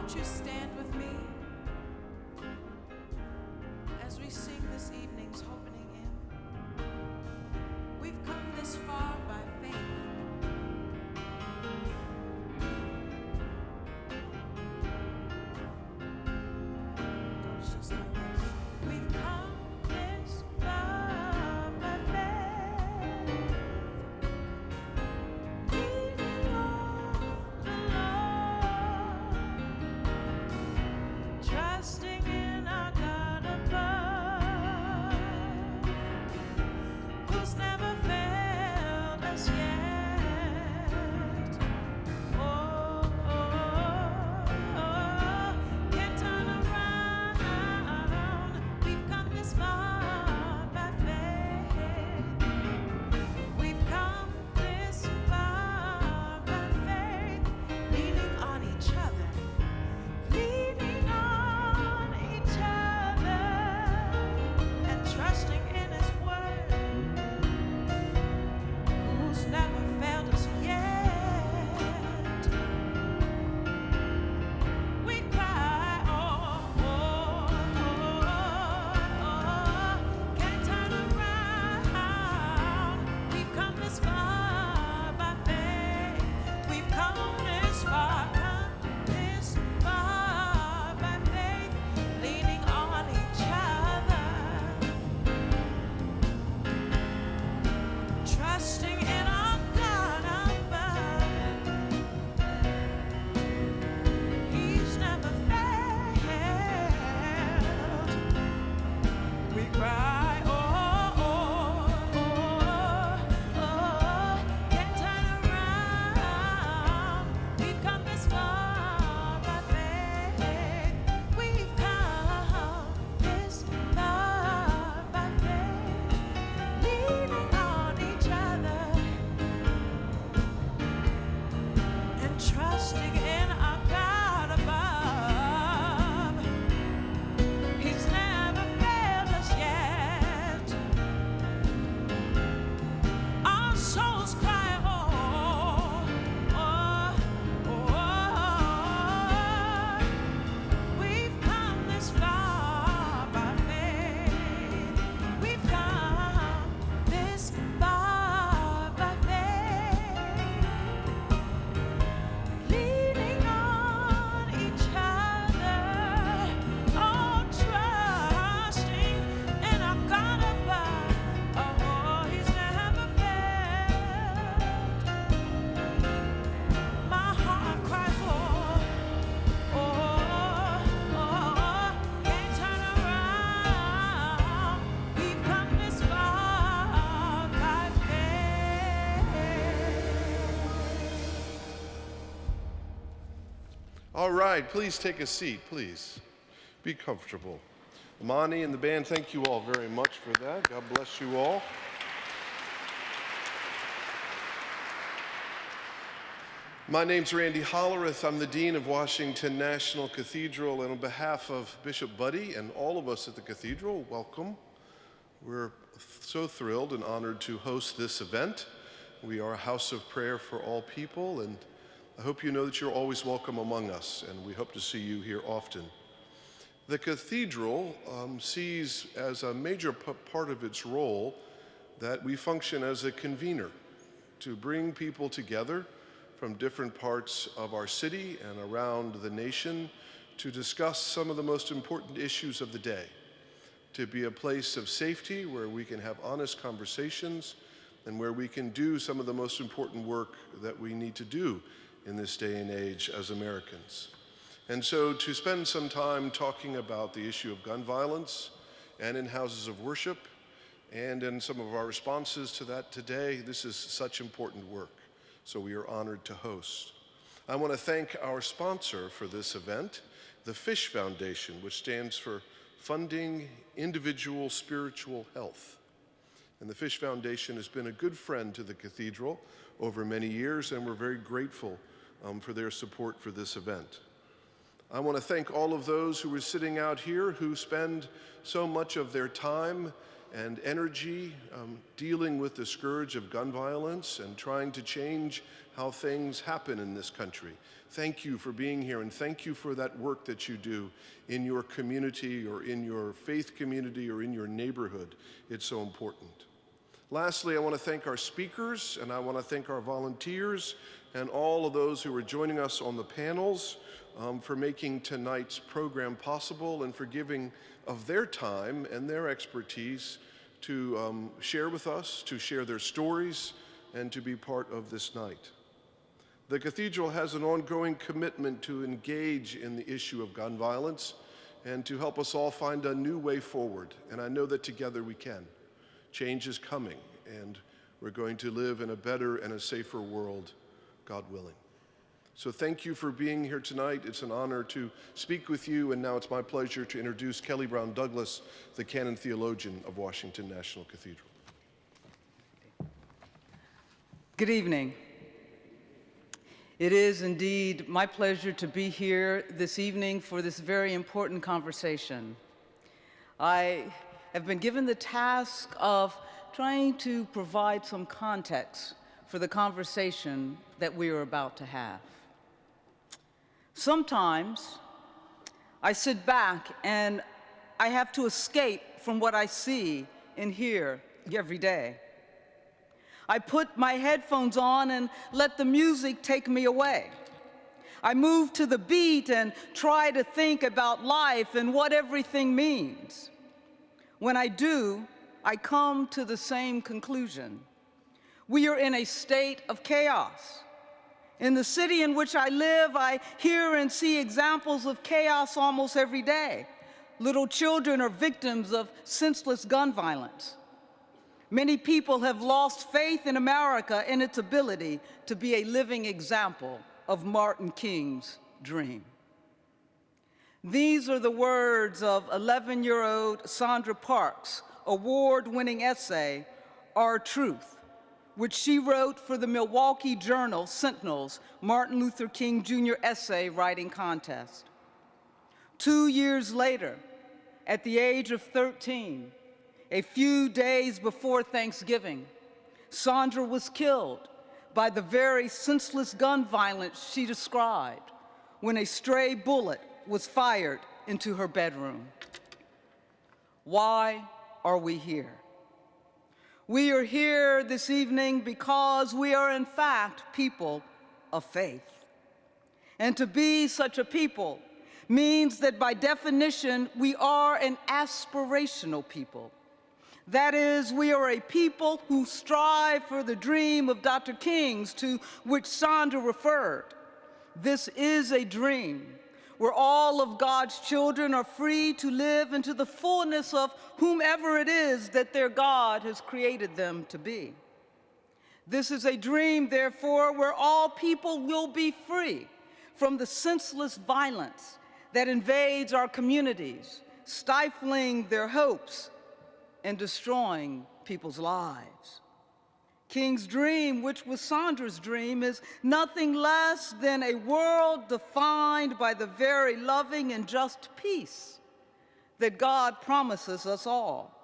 won't you stand with me as we sing this evening's opening hymn? We've come this far by faith. Goes just like this. We've come this far by faith, leaning on the Lord, trusting in our God above, who's never failed us yet. Oh, can't turn around. We've come this far by faith. We've come this far by faith, leaning on each other, leaning on each other, and trusting in His word, who's never failed us yet. We cry, can't turn around. We've come this far by faith. We've come this far by faith, leaning on each other, trusting in our God above. He's never failed. We cry, can't turn around. We've come this far by faith. We've come this far by faith, leaning on each other and trusting in our God above. He's never failed us yet. Our souls cry, we've come this far by faith. We've come this far by faith, leaning on each other, trusting in our God above. He's never failed. My heart cries, can't turn around. We've come this far by faith. All right, please take a seat, please. Be comfortable. Amani and the band, thank you all very much for that. God bless you all. My name's Randy Hollerith. I'm the Dean of Washington National Cathedral, and on behalf of Bishop Buddy and all of us at the Cathedral, welcome. We're so thrilled and honored to host this event. We are a house of prayer for all people, and I hope you know that you're always welcome among us, and we hope to see you here often. The Cathedral sees as a major part of its role that we function as a convener to bring people together from different parts of our city and around the nation to discuss some of the most important issues of the day, to be a place of safety where we can have honest conversations and where we can do some of the most important work that we need to do in this day and age as Americans. And so to spend some time talking about the issue of gun violence and in houses of worship and in some of our responses to that today, this is such important work. So we are honored to host. I want to thank our sponsor for this event, the Fish Foundation, which stands for Funding Individual Spiritual Health. And the Fish Foundation has been a good friend to the Cathedral over many years, and we're very grateful for their support for this event. I want to thank all of those who are sitting out here who spend so much of their time and energy dealing with the scourge of gun violence and trying to change how things happen in this country. Thank you for being here, and thank you for that work that you do in your community or in your faith community or in your neighborhood. It's so important. Lastly, I want to thank our speakers, and I want to thank our volunteers and all of those who are joining us on the panels for making tonight's program possible and for giving of their time and their expertise to share with us, to share their stories, and to be part of this night. The Cathedral has an ongoing commitment to engage in the issue of gun violence and to help us all find a new way forward, and I know that together we can. Change is coming, and we're going to live in a better and a safer world, God willing. So thank you for being here tonight. It's an honor to speak with you, and now it's my pleasure to introduce Kelly Brown Douglas, the Canon Theologian of Washington National Cathedral. Good evening. It is indeed my pleasure to be here this evening for this very important conversation. I have been given the task of trying to provide some context for the conversation that we are about to have. Sometimes I sit back and I have to escape from what I see and hear every day. I put my headphones on and let the music take me away. I move to the beat and try to think about life and what everything means. When I do, I come to the same conclusion. We are in a state of chaos. In the city in which I live, I hear and see examples of chaos almost every day. Little children are victims of senseless gun violence. Many people have lost faith in America and its ability to be a living example of Martin King's dream. These are the words of 11-year-old Sandra Parks' award-winning essay, Our Truth, which she wrote for the Milwaukee Journal Sentinel's Martin Luther King Jr. essay writing contest. 2 years later, at the age of 13, a few days before Thanksgiving, Sandra was killed by the very senseless gun violence she described when a stray bullet was fired into her bedroom. Why are we here? We are here this evening because we are in fact people of faith. And to be such a people means that by definition, we are an aspirational people. That is, we are a people who strive for the dream of Dr. King's to which Sandra referred. This is a dream where all of God's children are free to live into the fullness of whomever it is that their God has created them to be. This is a dream, therefore, where all people will be free from the senseless violence that invades our communities, stifling their hopes and destroying people's lives. King's dream, which was Sandra's dream, is nothing less than a world defined by the very loving and just peace that God promises us all.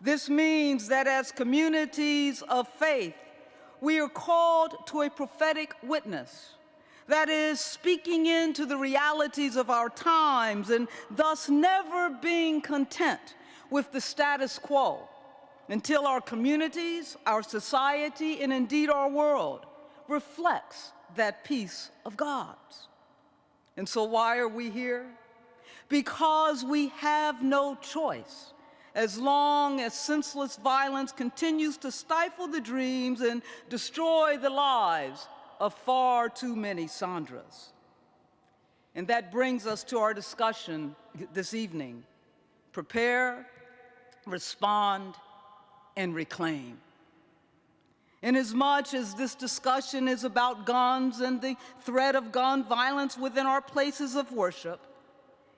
This means that as communities of faith, we are called to a prophetic witness. That is, speaking into the realities of our times and thus never being content with the status quo until our communities, our society, and indeed our world reflects that peace of God's. And so why are we here? Because we have no choice as long as senseless violence continues to stifle the dreams and destroy the lives of far too many Sandras. And that brings us to our discussion this evening. Prepare, respond, and reclaim. Inasmuch as this discussion is about guns and the threat of gun violence within our places of worship,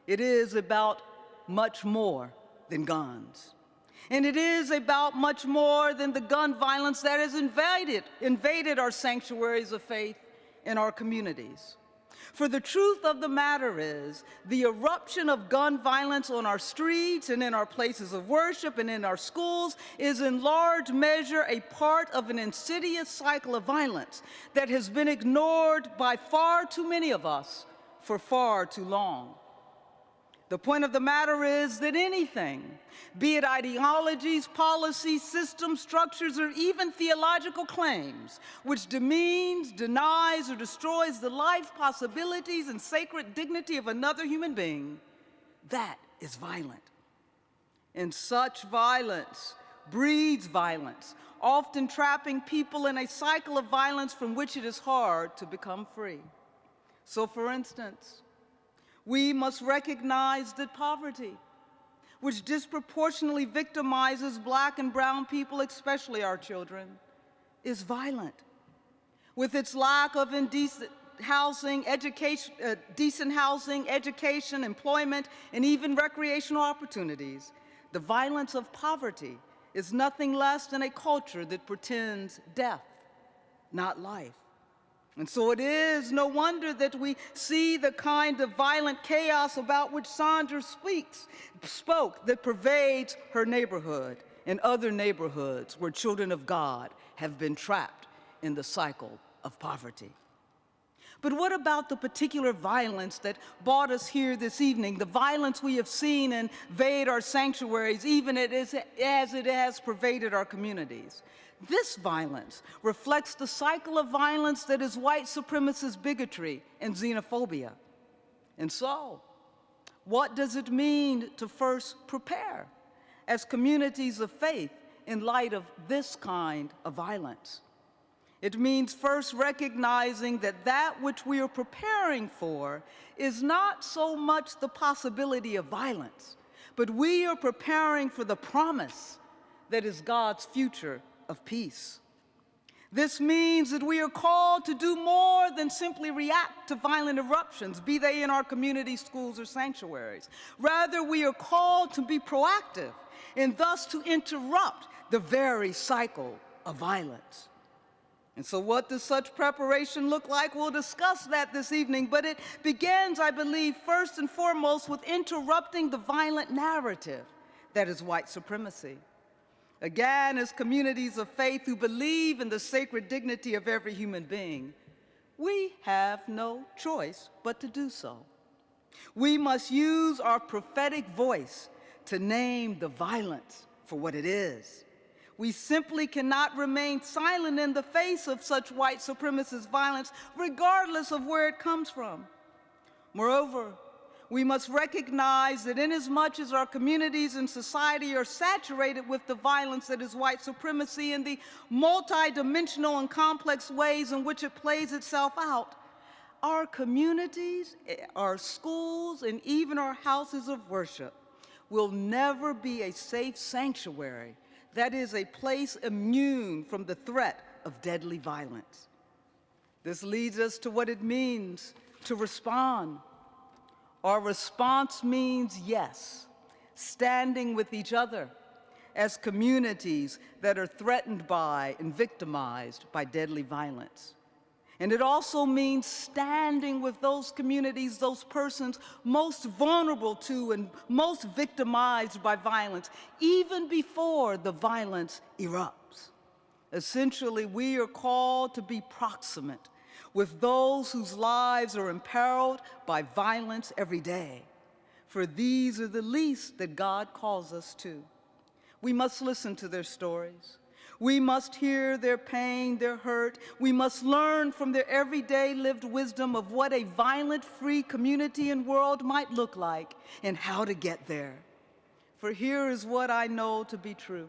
it is about much more than guns. And it is about much more than the gun violence that has invaded our sanctuaries of faith in our communities. For the truth of the matter is, the eruption of gun violence on our streets and in our places of worship and in our schools is in large measure a part of an insidious cycle of violence that has been ignored by far too many of us for far too long. The point of the matter is that anything, be it ideologies, policies, systems, structures, or even theological claims, which demeans, denies, or destroys the life, possibilities, and sacred dignity of another human being, that is violent. And such violence breeds violence, often trapping people in a cycle of violence from which it is hard to become free. So, for instance, we must recognize that poverty, which disproportionately victimizes Black and brown people, especially our children, is violent. With its lack of decent housing, education, employment, and even recreational opportunities, the violence of poverty is nothing less than a culture that pretends death, not life. And so it is no wonder that we see the kind of violent chaos about which Sandra spoke that pervades her neighborhood and other neighborhoods where children of God have been trapped in the cycle of poverty. But what about the particular violence that brought us here this evening, the violence we have seen invade our sanctuaries, even as it has pervaded our communities? This violence reflects the cycle of violence that is white supremacist bigotry and xenophobia. And so, what does it mean to first prepare as communities of faith in light of this kind of violence? It means first recognizing that that which we are preparing for is not so much the possibility of violence, but we are preparing for the promise that is God's future of peace. This means that we are called to do more than simply react to violent eruptions, be they in our communities, schools, or sanctuaries. Rather, we are called to be proactive and thus to interrupt the very cycle of violence. And so what does such preparation look like? We'll discuss that this evening, but it begins, I believe, first and foremost with interrupting the violent narrative that is white supremacy. Again, as communities of faith who believe in the sacred dignity of every human being, we have no choice but to do so. We must use our prophetic voice to name the violence for what it is. We simply cannot remain silent in the face of such white supremacist violence, regardless of where it comes from. Moreover, we must recognize that inasmuch as our communities and society are saturated with the violence that is white supremacy and the multidimensional and complex ways in which it plays itself out, our communities, our schools, and even our houses of worship will never be a safe sanctuary, that is, a place immune from the threat of deadly violence. This leads us to what it means to respond. Our response means yes, standing with each other as communities that are threatened by and victimized by deadly violence. And it also means standing with those communities, those persons most vulnerable to and most victimized by violence, even before the violence erupts. Essentially, we are called to be proximate with those whose lives are imperiled by violence every day, for these are the least that God calls us to. We must listen to their stories. We must hear their pain, their hurt. We must learn from their everyday lived wisdom of what a violent-free community and world might look like and how to get there. For here is what I know to be true.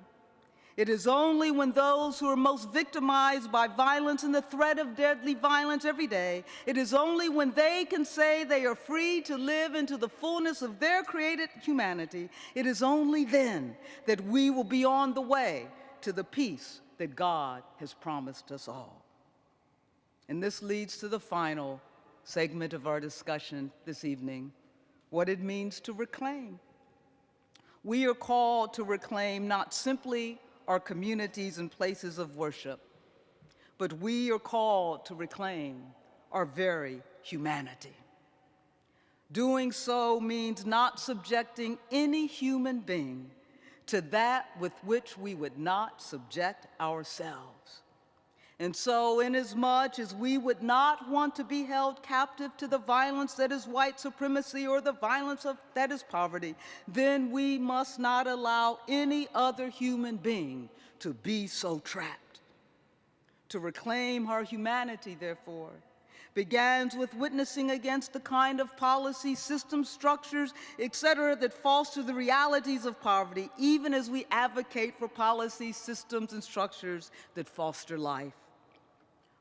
It is only when those who are most victimized by violence and the threat of deadly violence every day, it is only when they can say they are free to live into the fullness of their created humanity, it is only then that we will be on the way to the peace that God has promised us all. And this leads to the final segment of our discussion this evening, what it means to reclaim. We are called to reclaim not simply our communities and places of worship, but we are called to reclaim our very humanity. Doing so means not subjecting any human being to that with which we would not subject ourselves. And so, inasmuch as we would not want to be held captive to the violence that is white supremacy or the violence that is poverty, then we must not allow any other human being to be so trapped. To reclaim our humanity, therefore, begins with witnessing against the kind of policy, systems, structures, etc., that foster the realities of poverty, even as we advocate for policies, systems, and structures that foster life.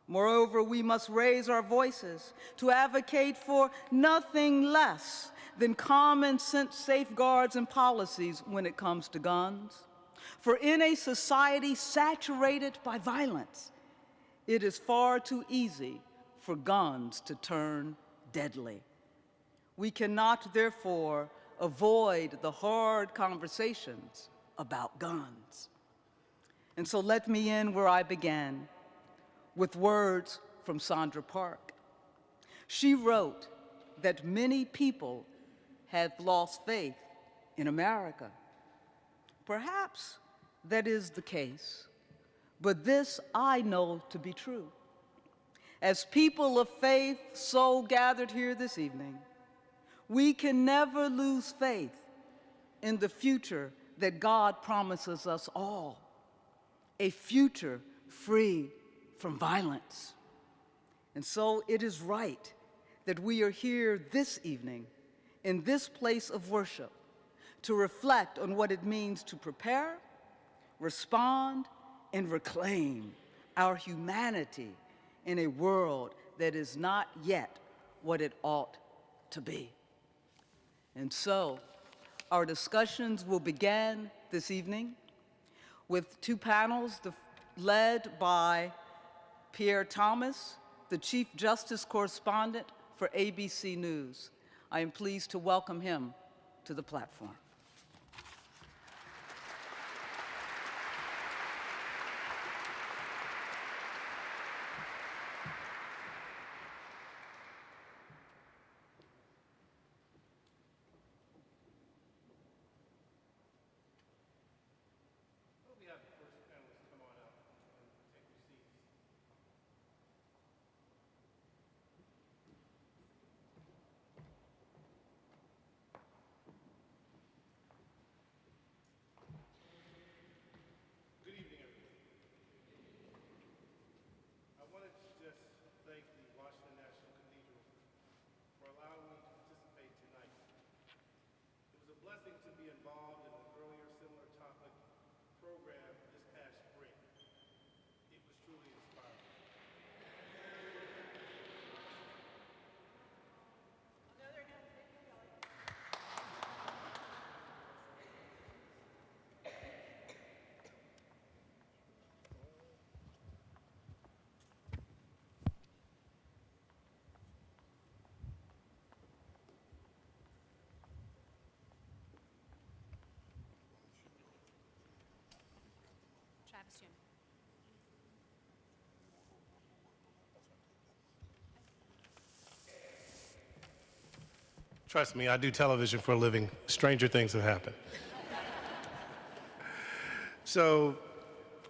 Moreover, we must raise our voices to advocate for nothing less than common sense safeguards and policies when it comes to guns. For in a society saturated by violence, it is far too easy for guns to turn deadly. We cannot, therefore, avoid the hard conversations about guns. And so let me end where I began, with words from Sandra Park. She wrote that many people have lost faith in America. Perhaps that is the case, but this I know to be true. As people of faith, so gathered here this evening, we can never lose faith in the future that God promises us all, a future free from violence. And so it is right that we are here this evening in this place of worship to reflect on what it means to prepare, respond, and reclaim our humanity in a world that is not yet what it ought to be. And so our discussions will begin this evening with two panels led by Pierre Thomas, the Chief Justice Correspondent for ABC News. I am pleased to welcome him to the platform. To be involved in an earlier similar topic program this past spring. It was truly inspiring. Travis Jim. Trust me, I do television for a living. Stranger things have happened. So,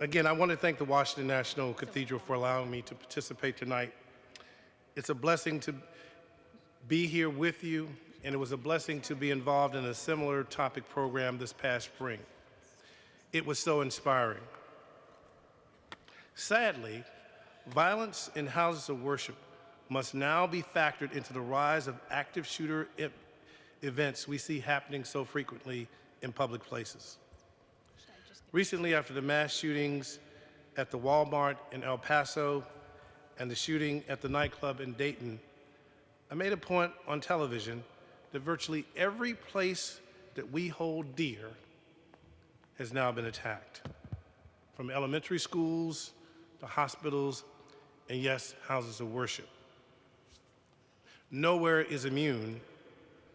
again, I want to thank the Washington National Cathedral for allowing me to participate tonight. It's a blessing to be here with you, and it was a blessing to be involved in a similar topic program this past spring. It was so inspiring. Sadly, violence in houses of worship must now be factored into the rise of active shooter events we see happening so frequently in public places. Recently, after the mass shootings at the Walmart in El Paso and the shooting at the nightclub in Dayton, I made a point on television that virtually every place that we hold dear has now been attacked, from elementary schools to hospitals, and yes, houses of worship. Nowhere is immune,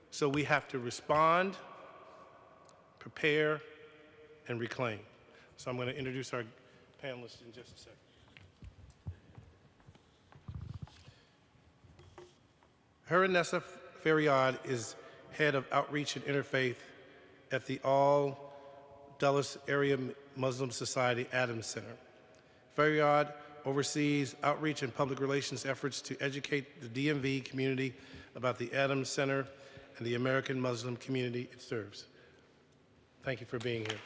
so we have to respond, prepare, and reclaim. So I'm going to introduce our panelists in just a second. Nessa Faryad is head of outreach and interfaith at the All Dulles Area Muslim Society Adams Center. Faryad oversees outreach and public relations efforts to educate the DMV community about the Adams Center and the American Muslim community it serves. Thank you for being here.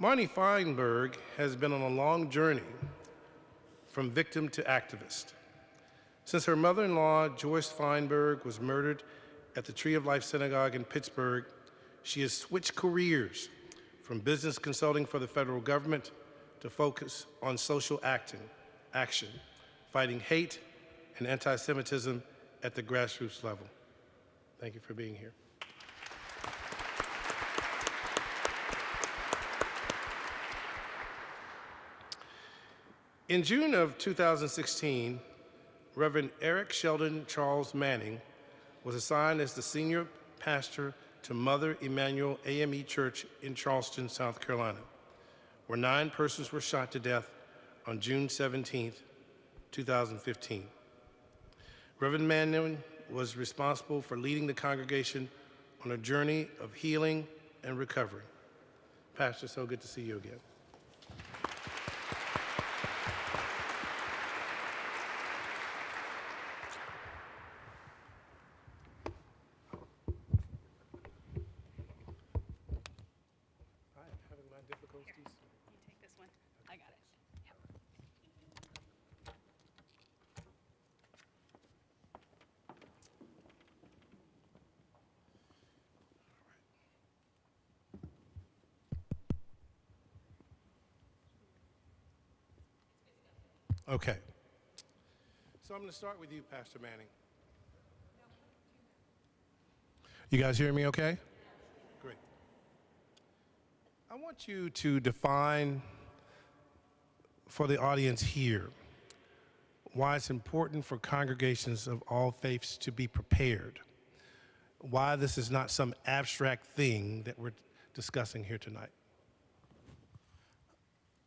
Marnie Feinberg has been on a long journey from victim to activist. Since her mother-in-law, Joyce Feinberg, was murdered at the Tree of Life Synagogue in Pittsburgh, she has switched careers from business consulting for the federal government to focus on social action, fighting hate and anti-Semitism at the grassroots level. Thank you for being here. In June of 2016, Reverend Eric Sheldon Charles Manning was assigned as the senior pastor to Mother Emanuel AME Church in Charleston, South Carolina, where 9 persons were shot to death on June 17, 2015. Reverend Manning was responsible for leading the congregation on a journey of healing and recovery. Pastor, so good to see you again. Okay. So I'm going to start with you, Pastor Manning. You guys hear me okay? Great. I want you to define for the audience here why it's important for congregations of all faiths to be prepared, why this is not some abstract thing that we're discussing here tonight.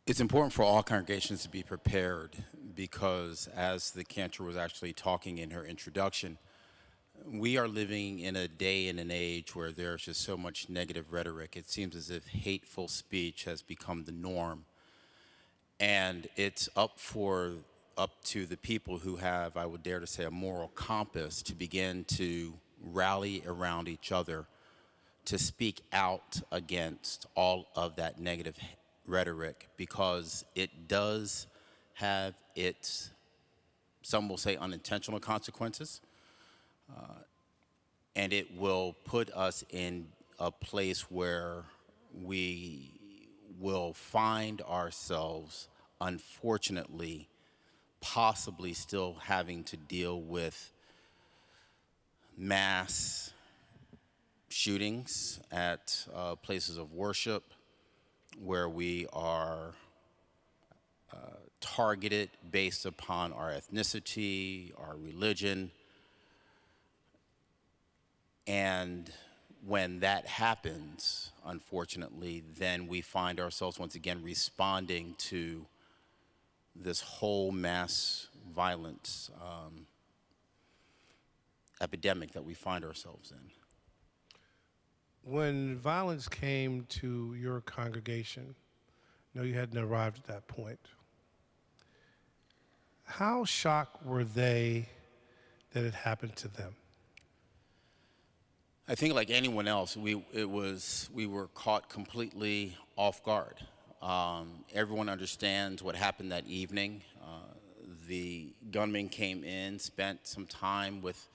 It's important for all congregations to be prepared because, as the cantor was actually talking in her introduction, we are living in a day and an age where there's just so much negative rhetoric. It seems as if hateful speech has become the norm. And it's up to the people who have, I would dare to say, a moral compass to begin to rally around each other to speak out against all of that negative rhetoric, because it does have its, some will say, unintentional consequences, and it will put us in a place where we will find ourselves, unfortunately, possibly still having to deal with mass shootings at places of worship, where we are targeted based upon our ethnicity, our religion. And when that happens, unfortunately, then we find ourselves once again responding to this whole mass violence epidemic that we find ourselves in. When violence came to your congregation, I know you hadn't arrived at that point, how shocked were they that it happened to them? I think, like anyone else, we were caught completely off guard. Everyone understands what happened that evening. The gunman came in, spent some time with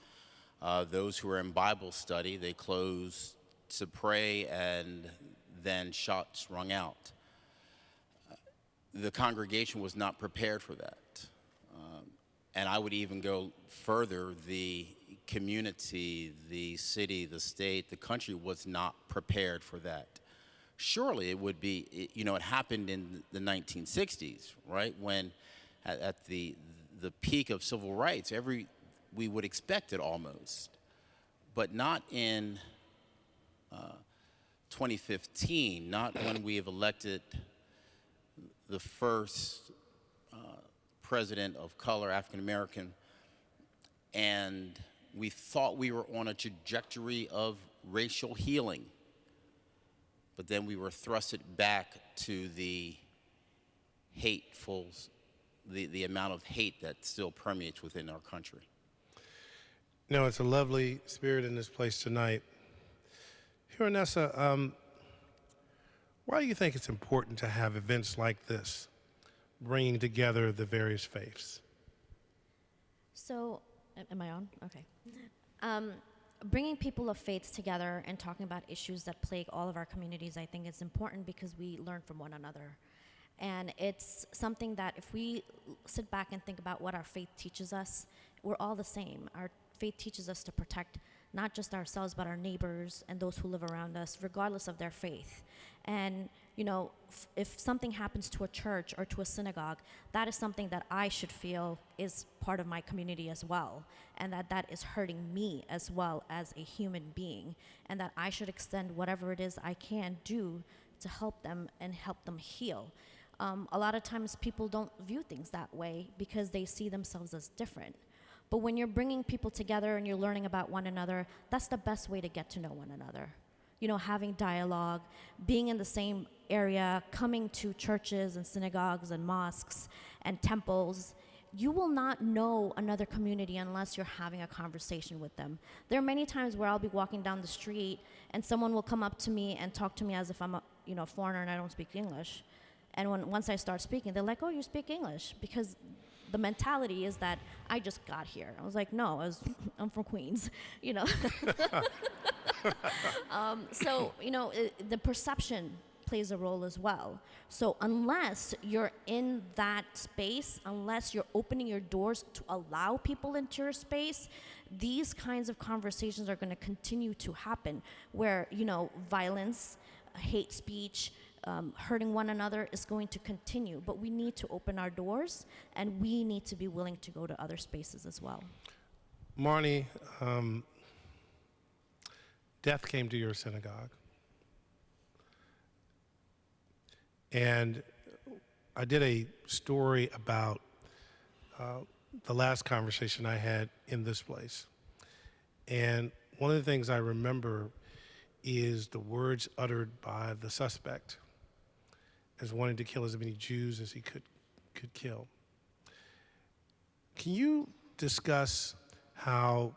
those who were in Bible study. They closed to pray, and then shots rung out. The congregation was not prepared for that. And I would even go further, the community, the city, the state, the country was not prepared for that. Surely it would be, you know, it happened in the 1960s, right? When at the peak of civil rights, we would expect it almost, but not in 2015, not when we have elected the first president of color, African American, and we thought we were on a trajectory of racial healing, but then we were thrusted back to the the amount of hate that still permeates within our country. No, it's a lovely spirit in this place tonight. Here, Anessa, why do you think it's important to have events like this, bringing together the various faiths? So, am I on? Okay. Bringing people of faiths together and talking about issues that plague all of our communities, I think is important because we learn from one another. And it's something that if we sit back and think about what our faith teaches us, we're all the same. Our faith teaches us to protect not just ourselves, but our neighbors and those who live around us, regardless of their faith. And, you know, if something happens to a church or to a synagogue, that is something that I should feel is part of my community as well, and that is hurting me as well as a human being, and that I should extend whatever it is I can do to help them and help them heal. A lot of times people don't view things that way because they see themselves as different. But when you're bringing people together and you're learning about one another, that's the best way to get to know one another. You know, having dialogue, being in the same area, coming to churches and synagogues and mosques and temples. You will not know another community unless you're having a conversation with them. There are many times where I'll be walking down the street and someone will come up to me and talk to me as if I'm a foreigner and I don't speak English. And once I start speaking, they're like, oh, you speak English, because the mentality is that I just got here. I was like, no, I'm from Queens, you know. So, you know, the perception plays a role as well. So unless you're in that space, unless you're opening your doors to allow people into your space, these kinds of conversations are going to continue to happen where, you know, violence, hate speech, hurting one another is going to continue. But we need to open our doors, and we need to be willing to go to other spaces as well. Marnie, death came to your synagogue. And I did a story about the last conversation I had in this place. And one of the things I remember is the words uttered by the suspect as wanting to kill as many Jews as he could kill. Can you discuss how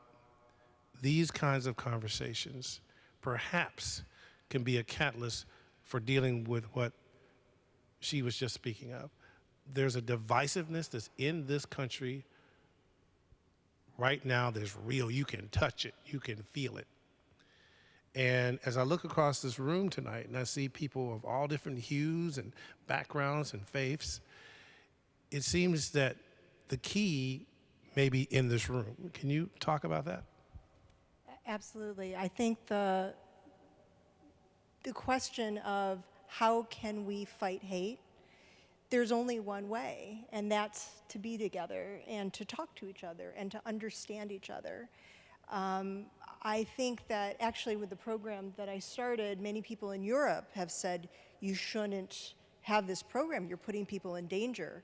these kinds of conversations perhaps can be a catalyst for dealing with what she was just speaking of? There's a divisiveness that's in this country right now that's real. You can touch it, you can feel it. And as I look across this room tonight and I see people of all different hues and backgrounds and faiths, it seems that the key may be in this room. Can you talk about that? Absolutely. I think the question of how can we fight hate, there's only one way, and that's to be together and to talk to each other and to understand each other. I think that actually with the program that I started, many people in Europe have said, you shouldn't have this program, you're putting people in danger.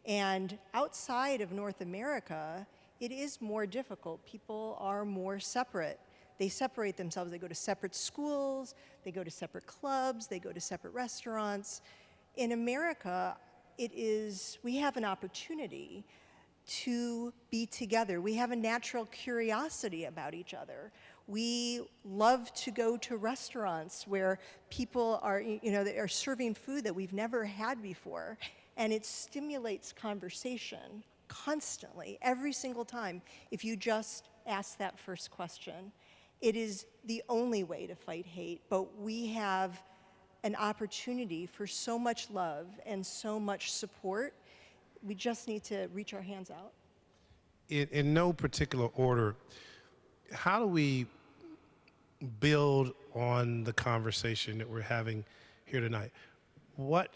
And outside of North America, it is more difficult. People are more separate. They separate themselves. They go to separate schools, they go to separate clubs, they go to separate restaurants. In America, we have an opportunity to be together. We have a natural curiosity about each other. We love to go to restaurants where people are, they are serving food that we've never had before, and it stimulates conversation constantly, every single time, if you just ask that first question. It is the only way to fight hate, but we have an opportunity for so much love and so much support. We just need to reach our hands out. In no particular order, how do we build on the conversation that we're having here tonight? What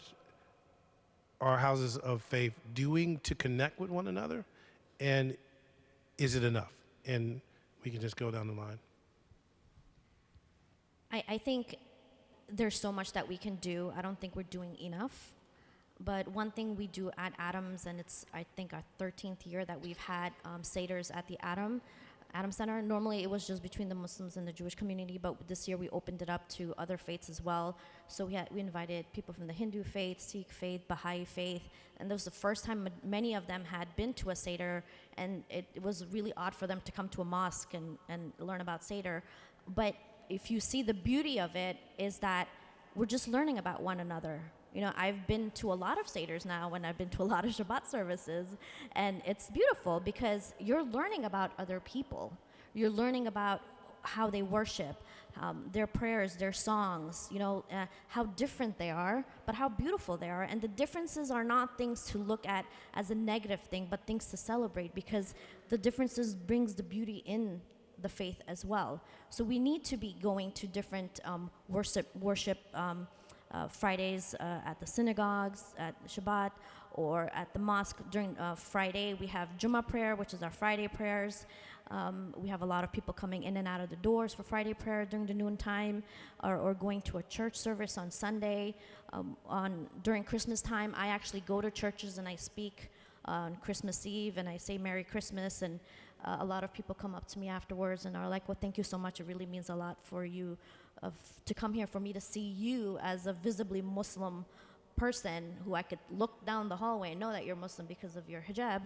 are houses of faith doing to connect with one another? And is it enough? And we can just go down the line. I think there's so much that we can do. I don't think we're doing enough. But one thing we do at Adams, and it's, I think, our 13th year that we've had Seders at the Adam Center. Normally it was just between the Muslims and the Jewish community, but this year we opened it up to other faiths as well. So we invited people from the Hindu faith, Sikh faith, Baha'i faith, and this was the first time many of them had been to a Seder, and it was really odd for them to come to a mosque and learn about Seder. But if you see the beauty of it is that we're just learning about one another. You know, I've been to a lot of Seders now, and I've been to a lot of Shabbat services, and it's beautiful because you're learning about other people. You're learning about how they worship, their prayers, their songs, you know, how different they are, but how beautiful they are. And the differences are not things to look at as a negative thing, but things to celebrate, because the differences brings the beauty in the faith as well. So we need to be going to different worship Fridays at the synagogues, at Shabbat, or at the mosque. During Friday, we have Jummah prayer, which is our Friday prayers. We have a lot of people coming in and out of the doors for Friday prayer during the noontime, or going to a church service on Sunday. During Christmas time, I actually go to churches and I speak on Christmas Eve, and I say Merry Christmas, and a lot of people come up to me afterwards and are like, well, thank you so much. It really means a lot for you to come here, for me to see you as a visibly Muslim person who I could look down the hallway and know that you're Muslim because of your hijab,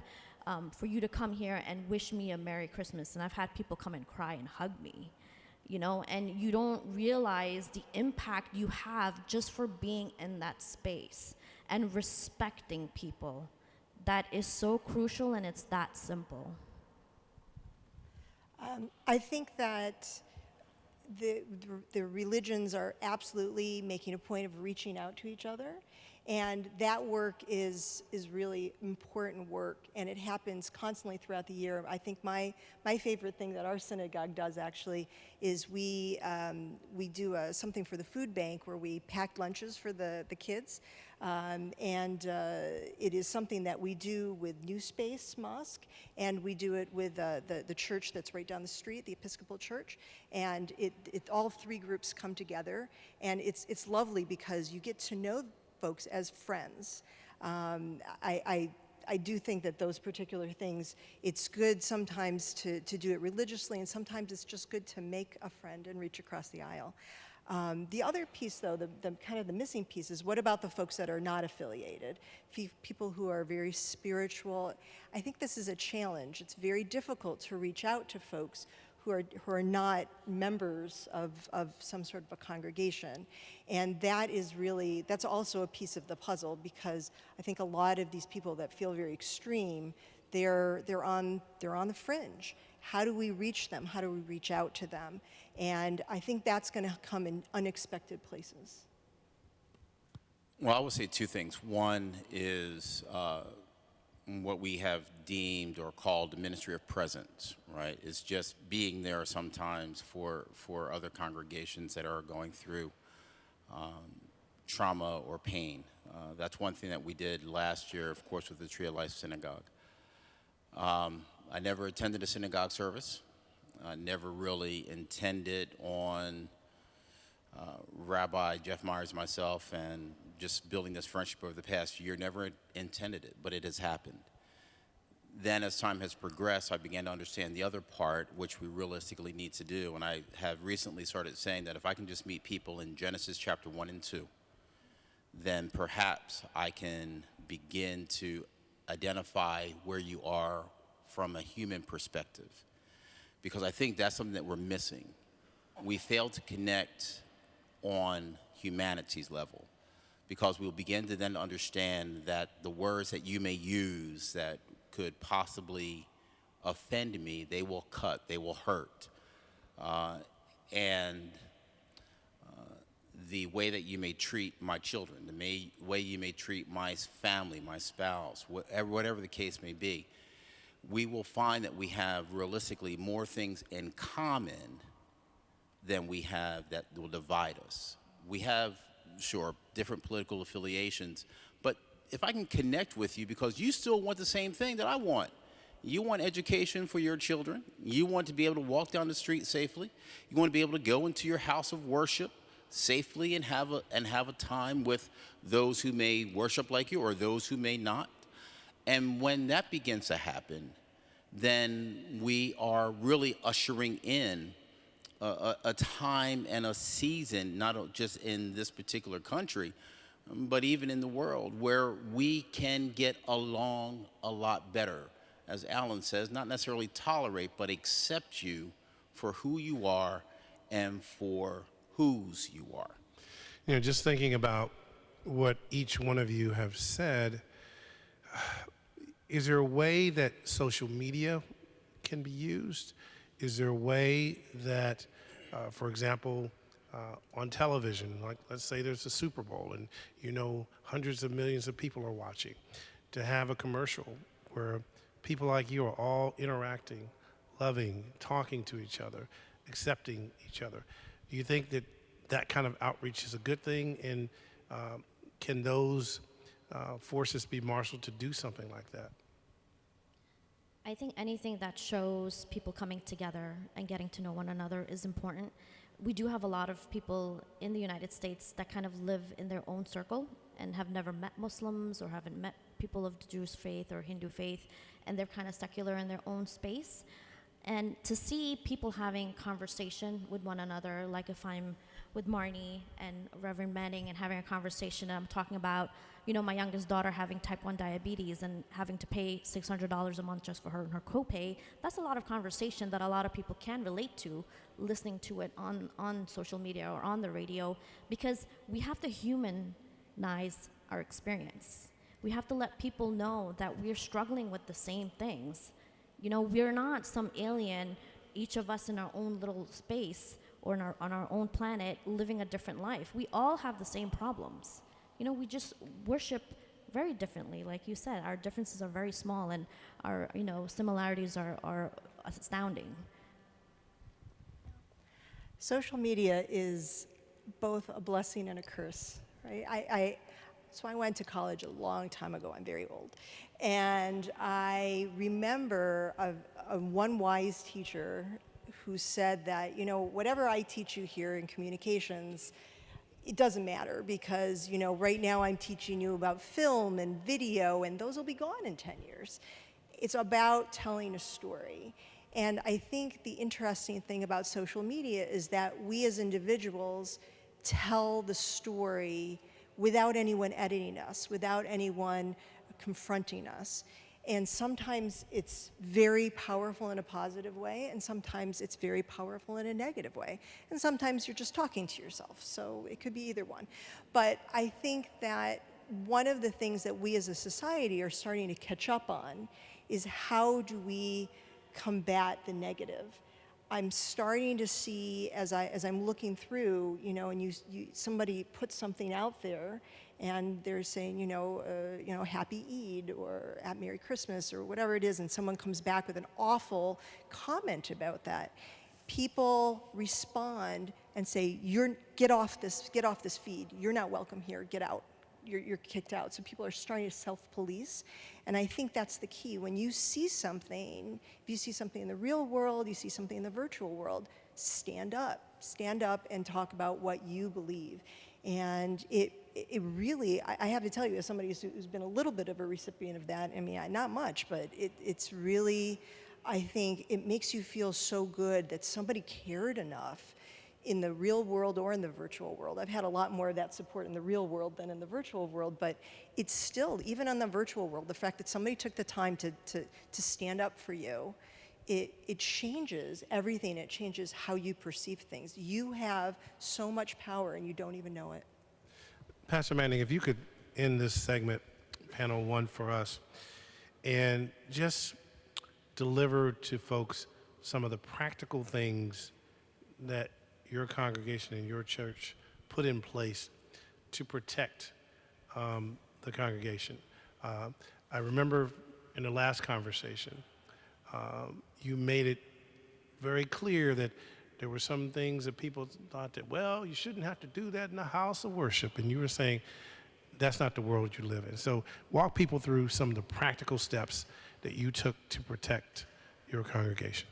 for you to come here and wish me a Merry Christmas. And I've had people come and cry and hug me, you know, and you don't realize the impact you have just for being in that space and respecting people. That is so crucial, and it's that simple. I think that the religions are absolutely making a point of reaching out to each other, and that work is really important work, and it happens constantly throughout the year. I think my favorite thing that our synagogue does actually is we do something for the food bank where we pack lunches for the kids, and it is something that we do with New Space Mosque, and we do it with the church that's right down the street, the Episcopal Church, and it all three groups come together, and it's lovely because you get to know folks as friends. I do think that those particular things, it's good sometimes to do it religiously, and sometimes it's just good to make a friend and reach across the aisle. The other piece, though, the kind of the missing piece is, what about the folks that are not affiliated? People who are very spiritual. I think this is a challenge. It's very difficult to reach out to folks who are not members of some sort of a congregation. And that's also a piece of the puzzle, because I think a lot of these people that feel very extreme, they're on the fringe. How do we reach them? How do we reach out to them? And I think that's going to come in unexpected places. Well, I would say two things. One is what we have deemed or called the ministry of presence, right? It's just being there sometimes for other congregations that are going through trauma or pain. That's one thing that we did last year, of course, with the Tree of Life Synagogue. I never attended a synagogue service. I never really intended on Rabbi Jeff Myers, myself, and just building this friendship over the past year, never intended it, but it has happened. Then as time has progressed, I began to understand the other part, which we realistically need to do. And I have recently started saying that if I can just meet people in Genesis chapter 1 and 2, then perhaps I can begin to identify where you are from a human perspective. Because I think that's something that we're missing. We fail to connect on humanity's level, because we'll begin to then understand that the words that you may use that could possibly offend me, they will cut, they will hurt. And the way that you may treat my children, the way you may treat my family, my spouse, whatever the case may be, we will find that we have realistically more things in common than we have that will divide us. We have, sure, different political affiliations, but if I can connect with you because you still want the same thing that I want. You want education for your children. You want to be able to walk down the street safely. You want to be able to go into your house of worship safely and have a time with those who may worship like you or those who may not. And when that begins to happen, then we are really ushering in a time and a season, not just in this particular country, but even in the world, where we can get along a lot better. As Alan says, not necessarily tolerate, but accept you for who you are and for whose you are. You know, just thinking about what each one of you have said, is there a way that social media can be used? Is there a way that, for example, on television, like let's say there's a Super Bowl and you know hundreds of millions of people are watching, to have a commercial where people like you are all interacting, loving, talking to each other, accepting each other? Do you think that that kind of outreach is a good thing, and can those forces be marshaled to do something like that? I think anything that shows people coming together and getting to know one another is important. We do have a lot of people in the United States that kind of live in their own circle and have never met Muslims or haven't met people of the Jewish faith or Hindu faith, and they're kind of secular in their own space. And to see people having conversation with one another, like if I'm with Marnie and Reverend Manning and having a conversation, and I'm talking about, you know, my youngest daughter having type 1 diabetes and having to pay $600 a month just for her and her copay, that's a lot of conversation that a lot of people can relate to, listening to it on social media or on the radio, because we have to humanize our experience. We have to let people know that we're struggling with the same things. You know, we're not some alien, each of us in our own little space or on our own planet living a different life. We all have the same problems. You know, we just worship very differently. Like you said, our differences are very small, and our, you know, similarities are astounding. Social media is both a blessing and a curse, right? So I went to college a long time ago. I'm very old. And I remember one wise teacher who said that, you know, whatever I teach you here in communications, it doesn't matter, because, you know, right now I'm teaching you about film and video, and those will be gone in 10 years. It's about telling a story. And I think the interesting thing about social media is that we as individuals tell the story without anyone editing us, without anyone confronting us. And sometimes it's very powerful in a positive way, and sometimes it's very powerful in a negative way. And sometimes you're just talking to yourself, so it could be either one. But I think that one of the things that we as a society are starting to catch up on is how do we combat the negative. I'm starting to see, as I'm looking through, you know, and somebody puts something out there, and they're saying, you know, Happy Eid or Merry Christmas or whatever it is, and someone comes back with an awful comment about that. People respond and say, get off this feed. You're not welcome here. Get out. You're kicked out. So people are starting to self-police. And I think that's the key. When you see something, if you see something in the real world, you see something in the virtual world, stand up. Stand up and talk about what you believe. And it really, I have to tell you, as somebody who's been a little bit of a recipient of that, I mean, not much, but it's really, I think it makes you feel so good that somebody cared enough in the real world or in the virtual world. I've had a lot more of that support in the real world than in the virtual world, but it's still, even in the virtual world, the fact that somebody took the time to stand up for you, it changes everything. It changes how you perceive things. You have so much power and you don't even know it. Pastor Manning, if you could end this segment, panel one, for us, and just deliver to folks some of the practical things that your congregation and your church put in place to protect the congregation. I remember in the last conversation, you made it very clear that there were some things that people thought that, well, you shouldn't have to do that in the house of worship. And you were saying, that's not the world you live in. So walk people through some of the practical steps that you took to protect your congregation.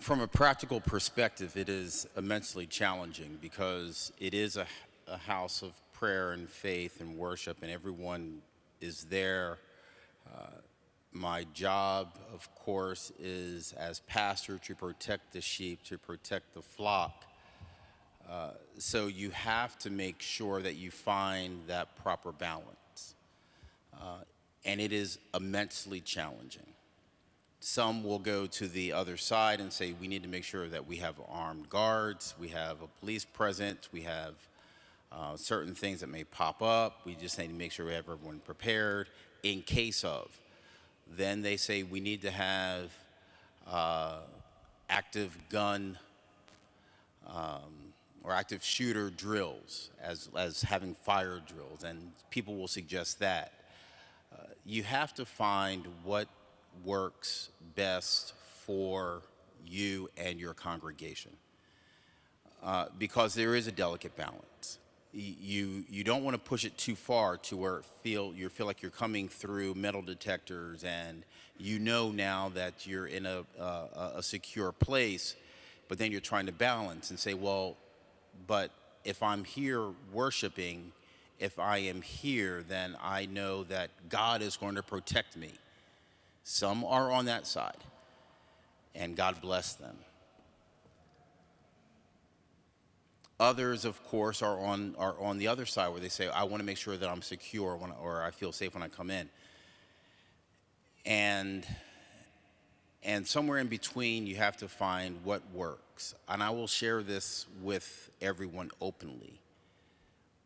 From a practical perspective, it is immensely challenging because it is a house of prayer and faith and worship, and everyone is there. My job, of course, is as pastor to protect the sheep, to protect the flock. So you have to make sure that you find that proper balance. And it is immensely challenging. Some will go to the other side and say, we need to make sure that we have armed guards, we have a police presence, we have certain things that may pop up. We just need to make sure we have everyone prepared in case of. Then they say we need to have active gun or active shooter drills as having fire drills, and people will suggest that. You have to find what works best for you and your congregation, because there is a delicate balance. You don't want to push it too far to where you feel like you're coming through metal detectors and you know now that you're in a secure place, but then you're trying to balance and say, well, but if I'm here worshiping, if I am here, then I know that God is going to protect me. Some are on that side, and God bless them. Others, of course, are on the other side where they say, I want to make sure that I'm secure or I feel safe when I come in. And somewhere in between, you have to find what works. And I will share this with everyone openly.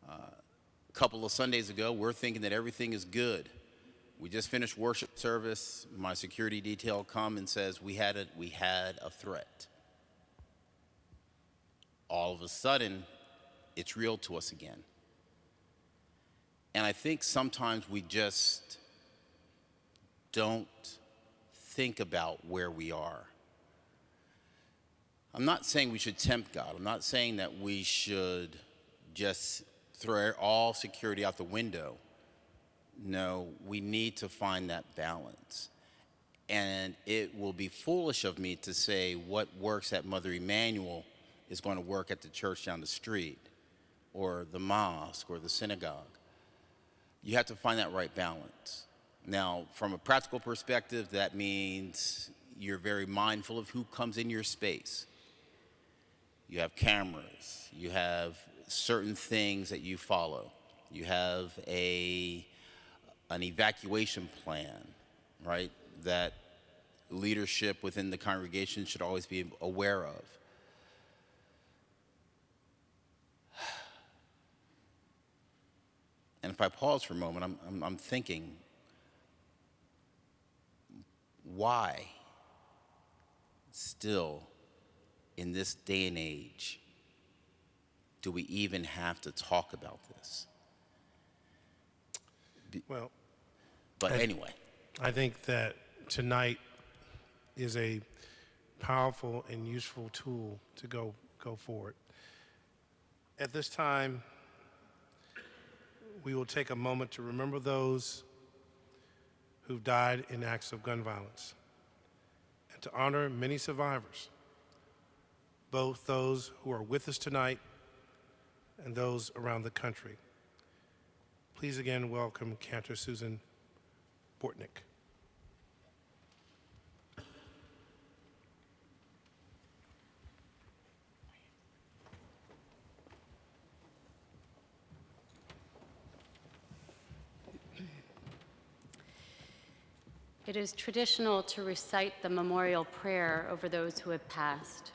A couple of Sundays ago, we're thinking that everything is good. We just finished worship service. My security detail come and says we had a threat. All of a sudden, it's real to us again. And I think sometimes we just don't think about where we are. I'm not saying we should tempt God. I'm not saying that we should just throw all security out the window. No, we need to find that balance. And it will be foolish of me to say what works at Mother Emanuel is going to work at the church down the street or the mosque or the synagogue. You have to find that right balance. Now, from a practical perspective, that means you're very mindful of who comes in your space. You have cameras. You have certain things that you follow. You have an evacuation plan, right, that leadership within the congregation should always be aware of. And if I pause for a moment, I'm thinking, why still in this day and age do we even have to talk about this? Well, but anyway. I think that tonight is a powerful and useful tool to go forward. At this time, we will take a moment to remember those who've died in acts of gun violence and to honor many survivors, both those who are with us tonight and those around the country. Please again welcome Cantor Susan Bortnick. It is traditional to recite the memorial prayer over those who have passed.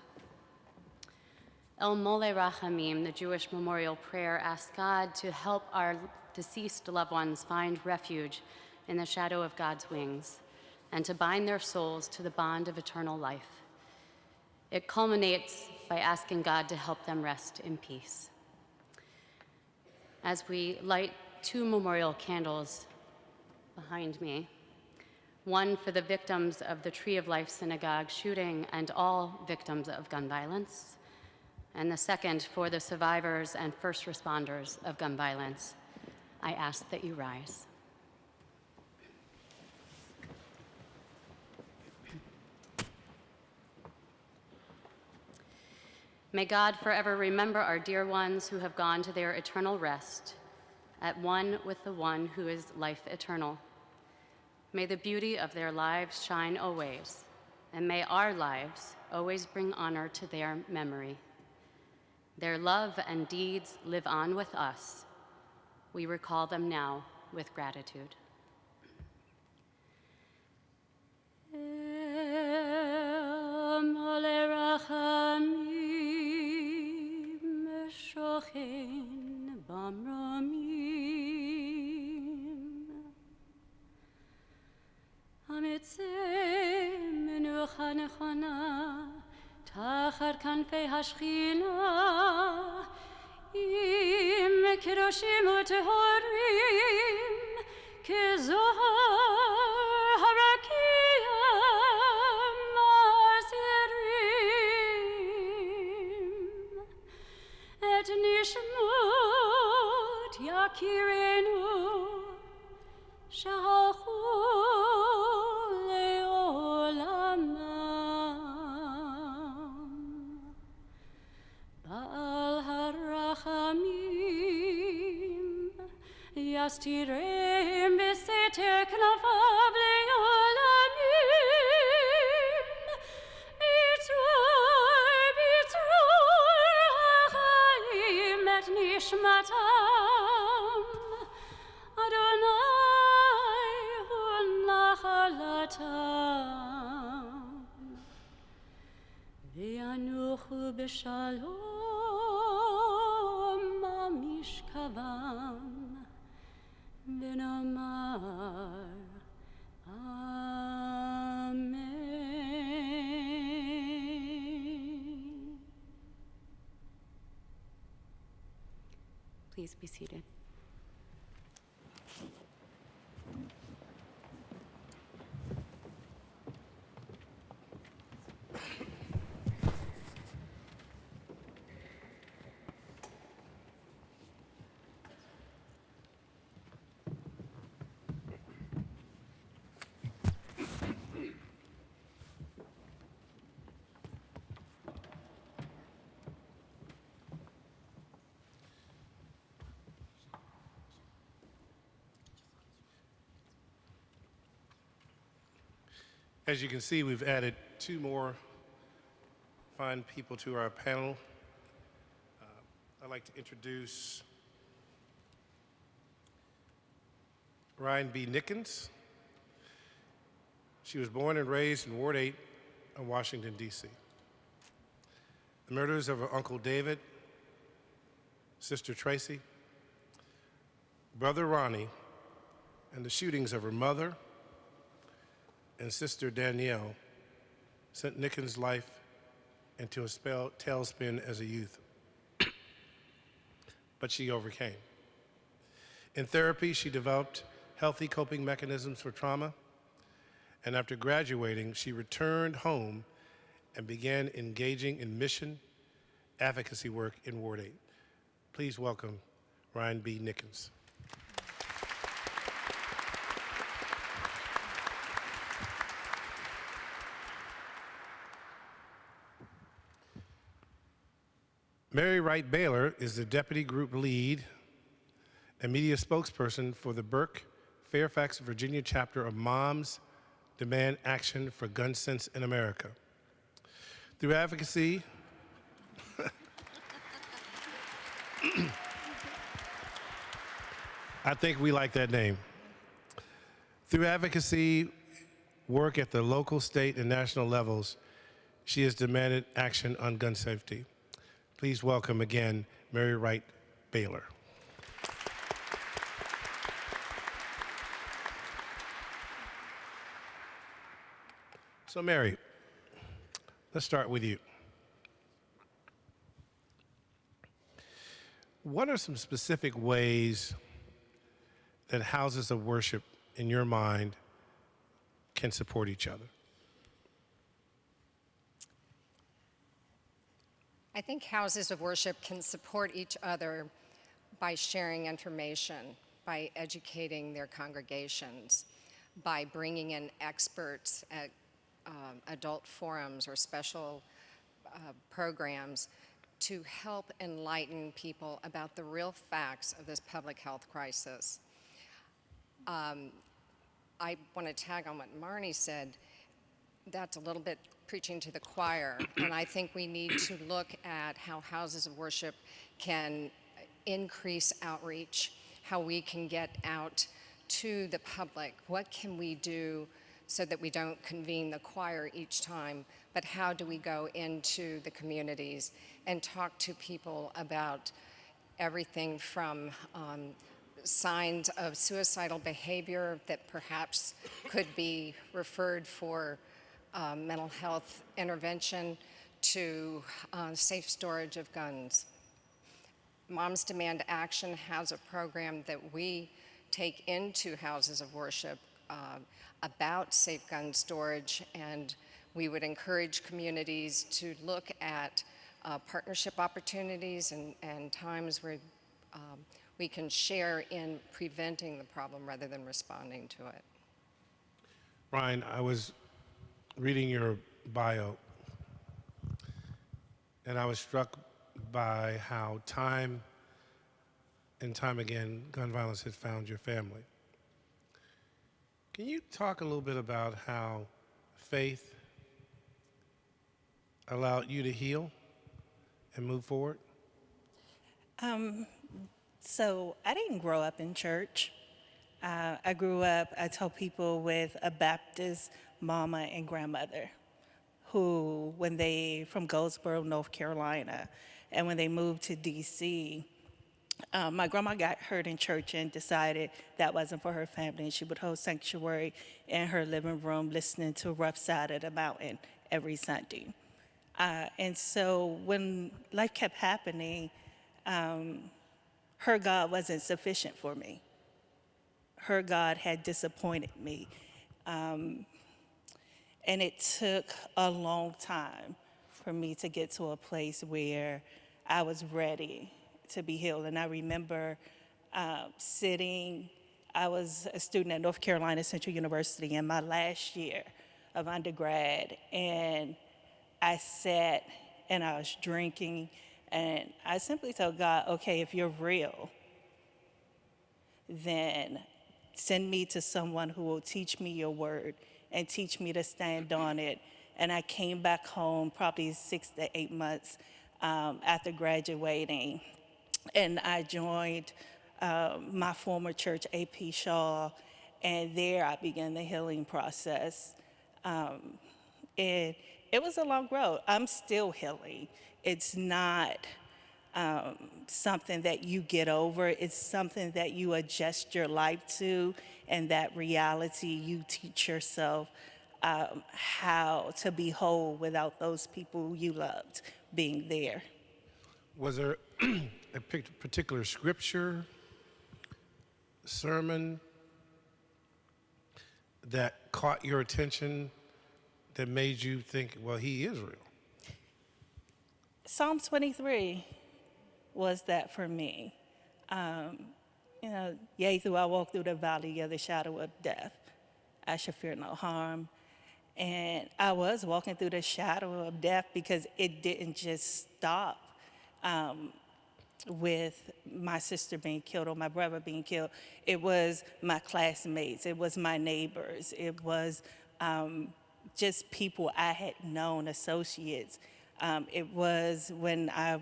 El Mole Rachamim, the Jewish memorial prayer, asks God to help our deceased loved ones find refuge in the shadow of God's wings and to bind their souls to the bond of eternal life. It culminates by asking God to help them rest in peace. As we light 2 memorial candles behind me, one for the victims of the Tree of Life Synagogue shooting and all victims of gun violence, and the second for the survivors and first responders of gun violence, I ask that you rise. May God forever remember our dear ones who have gone to their eternal rest, at one with the one who is life eternal. May the beauty of their lives shine always, and may our lives always bring honor to their memory. Their love and deeds live on with us. We recall them now with gratitude. תחת כנפי השכינה, עם קדושים וטהורים, כזוהר הרקיע מחזירים. את נשמות יקירנו שהלכו יסתירם בסתר כנפיו לעולמים, ביצור החיים את נשמתם, אדוני הוא נחלתם, וינוחו בשלום במשכבם. ונאמר Amen. Please be seated. As you can see, we've added two more fine people to our panel. I'd like to introduce Ryan B. Nickens. She was born and raised in Ward 8 of Washington, D.C. The murders of her Uncle David, Sister Tracy, Brother Ronnie, and the shootings of her mother and Sister Danielle sent Nickens' life into a tailspin as a youth. But she overcame. In therapy, she developed healthy coping mechanisms for trauma, and after graduating, she returned home and began engaging in mission advocacy work in Ward 8. Please welcome Ryan B. Nickens. Mary Wright Baylor is the Deputy Group Lead and Media Spokesperson for the Burke, Fairfax, Virginia chapter of Moms Demand Action for Gun Sense in America. Through advocacy, I think we like that name. Through advocacy work at the local, state, and national levels, she has demanded action on gun safety. Please welcome again, Mary Wright Baylor. So Mary, let's start with you. What are some specific ways that houses of worship, in your mind, can support each other? I think houses of worship can support each other by sharing information, by educating their congregations, by bringing in experts at adult forums or special programs to help enlighten people about the real facts of this public health crisis. I want to tag on what Marnie said. That's a little bit preaching to the choir, and I think we need to look at how houses of worship can increase outreach, how we can get out to the public. What can we do so that we don't convene the choir each time, but how do we go into the communities and talk to people about everything from signs of suicidal behavior that perhaps could be referred for mental health intervention to safe storage of guns. Moms Demand Action has a program that we take into houses of worship about safe gun storage, and we would encourage communities to look at partnership opportunities and times where we can share in preventing the problem rather than responding to it. Ryan, I was reading your bio, and I was struck by how time and time again gun violence has found your family. Can you talk a little bit about how faith allowed you to heal and move forward? So I didn't grow up in church. I grew up, I tell people, with a Baptist mama and grandmother who, when they, from Goldsboro, North Carolina, and when they moved to DC, my grandma got hurt in church and decided that wasn't for her family, and she would hold sanctuary in her living room listening to Rough Side of the Mountain every Sunday. And so when life kept happening, her God wasn't sufficient for me. Her God had disappointed me. And it took a long time for me to get to a place where I was ready to be healed. And I remember I was a student at North Carolina Central University in my last year of undergrad, and I sat and I was drinking, and I simply told God, okay, if you're real, then send me to someone who will teach me your word and teach me to stand on it. And I came back home probably 6 to 8 months after graduating, and I joined my former church, AP Shaw, and there I began the healing process. And it was a long road. I'm still healing. It's not something that you get over. It's something that you adjust your life to, and that reality you teach yourself how to be whole without those people you loved being there. Was there a particular scripture, sermon that caught your attention that made you think, well, he is real? Psalm 23 was that for me. Yea, though I walk through the valley of the shadow of death, I shall fear no harm. And I was walking through the shadow of death because it didn't just stop with my sister being killed or my brother being killed. It was my classmates, it was my neighbors, it was just people I had known, associates. It was when I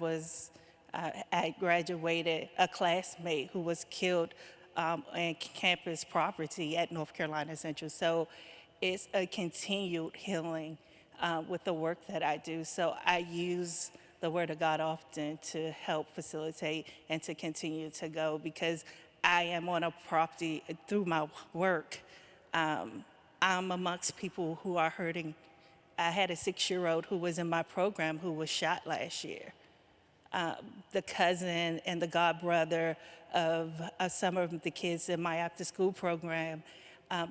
graduated, a classmate who was killed on campus property at North Carolina Central. So it's a continued healing with the work that I do. So I use the Word of God often to help facilitate and to continue to go, because I am on a property through my work. I'm amongst people who are hurting. I had a 6-year-old who was in my program who was shot last year. The cousin and the godbrother of some of the kids in my after-school program,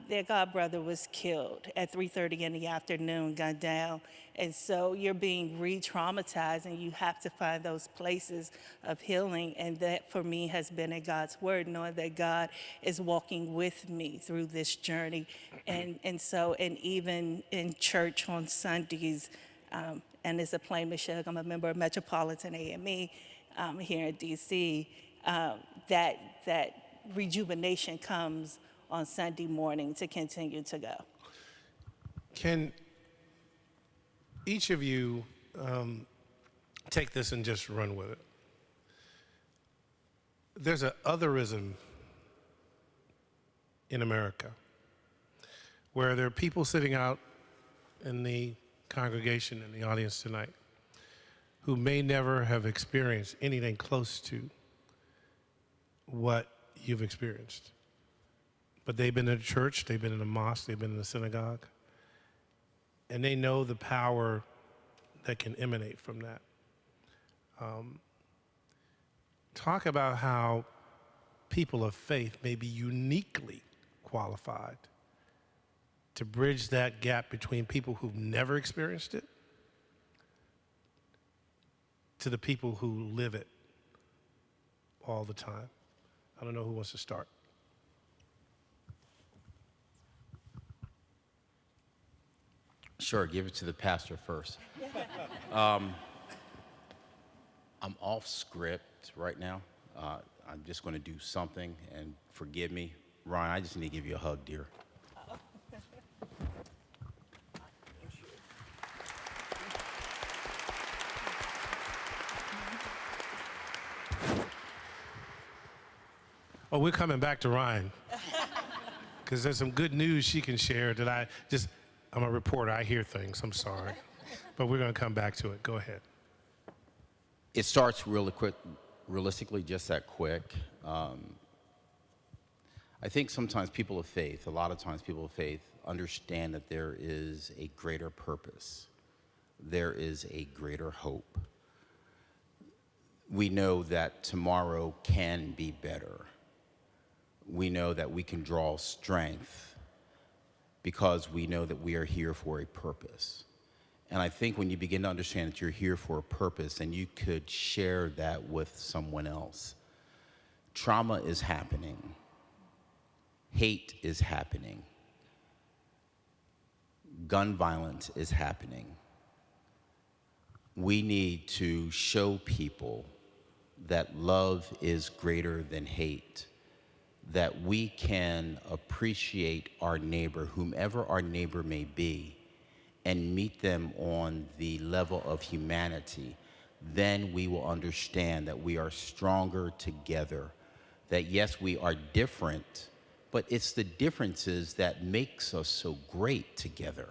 their godbrother was killed at 3:30 in the afternoon, gunned down. And so you're being re-traumatized, and you have to find those places of healing. And that, for me, has been in God's word, knowing that God is walking with me through this journey. And even in church on Sundays, And it's a plain Meshuggah. I'm a member of Metropolitan AME here in DC. That rejuvenation comes on Sunday morning to continue to go. Can each of you take this and just run with it? There's an otherism in America where there are people sitting out in the congregation, in the audience tonight, who may never have experienced anything close to what you've experienced. But they've been in a church, they've been in a mosque, they've been in a synagogue, and they know the power that can emanate from that. Talk about how people of faith may be uniquely qualified to bridge that gap between people who've never experienced it to the people who live it all the time. I don't know who wants to start. Sure, give it to the pastor first. I'm off script right now. I'm just going to do something, and forgive me. Ryan, I just need to give you a hug, dear. Oh, we're coming back to Ryan, because there's some good news she can share that I'm a reporter, I hear things, I'm sorry. But we're going to come back to it. Go ahead. It starts really quick, realistically, just that quick. I think sometimes people of faith, a lot of times people of faith, understand that there is a greater purpose. There is a greater hope. We know that tomorrow can be better. We know that we can draw strength because we know that we are here for a purpose. And I think when you begin to understand that you're here for a purpose and you could share that with someone else, trauma is happening. Hate is happening. Gun violence is happening. We need to show people that love is greater than hate, that we can appreciate our neighbor, whomever our neighbor may be, and meet them on the level of humanity. Then we will understand that we are stronger together, that yes, we are different, but it's the differences that makes us so great together.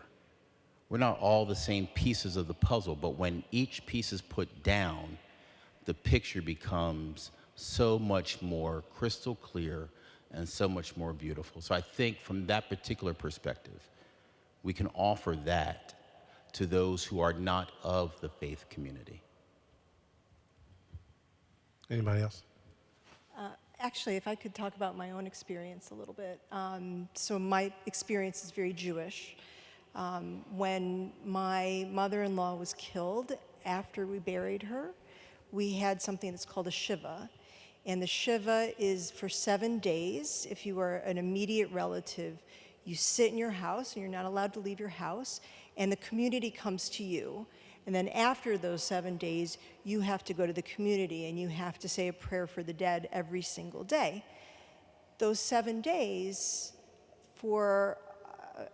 We're not all the same pieces of the puzzle, but when each piece is put down, the picture becomes so much more crystal clear and so much more beautiful. So I think from that particular perspective, we can offer that to those who are not of the faith community. Anybody else? Actually, if I could talk about my own experience a little bit. So my experience is very Jewish. When my mother-in-law was killed, after we buried her, we had something that's called a shiva. And the shiva is for 7 days. If you are an immediate relative, you sit in your house and you're not allowed to leave your house, and the community comes to you. And then after those 7 days, you have to go to the community and you have to say a prayer for the dead every single day. Those 7 days, for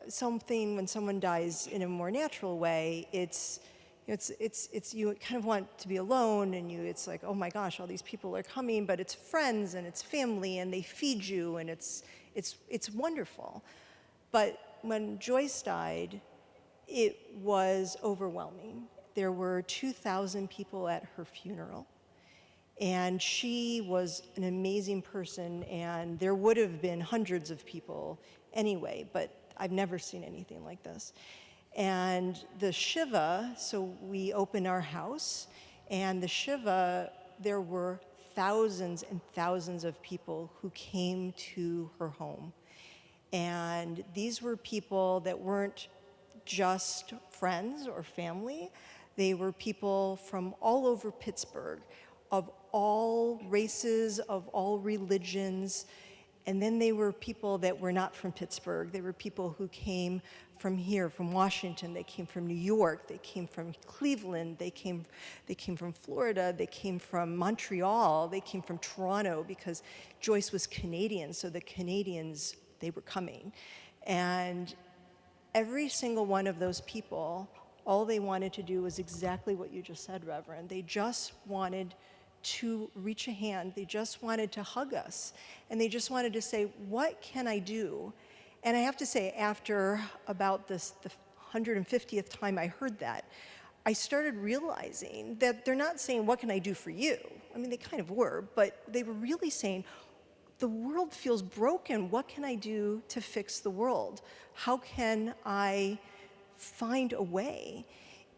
something, when someone dies in a more natural way, it's you kind of want to be alone, and it's like, oh my gosh, all these people are coming, but it's friends and it's family and they feed you, and it's wonderful. But when Joyce died, it was overwhelming. There were 2,000 people at her funeral, and she was an amazing person, and there would have been hundreds of people anyway, but I've never seen anything like this. And the Shiva, so we opened our house, and the Shiva, there were thousands and thousands of people who came to her home. And these were people that weren't just friends or family. They were people from all over Pittsburgh, of all races, of all religions. And then they were people that were not from Pittsburgh. They were people who came from here, from Washington. They came from New York. They came from Cleveland. They came from Florida. They came from Montreal. They came from Toronto because Joyce was Canadian, so the Canadians, they were coming. And every single one of those people, all they wanted to do was exactly what you just said, Reverend. They just wanted to reach a hand. They just wanted to hug us. And they just wanted to say, what can I do? And I have to say, after about the 150th time I heard that, I started realizing that they're not saying, what can I do for you? I mean, they kind of were, but they were really saying, the world feels broken. What can I do to fix the world? How can I find a way?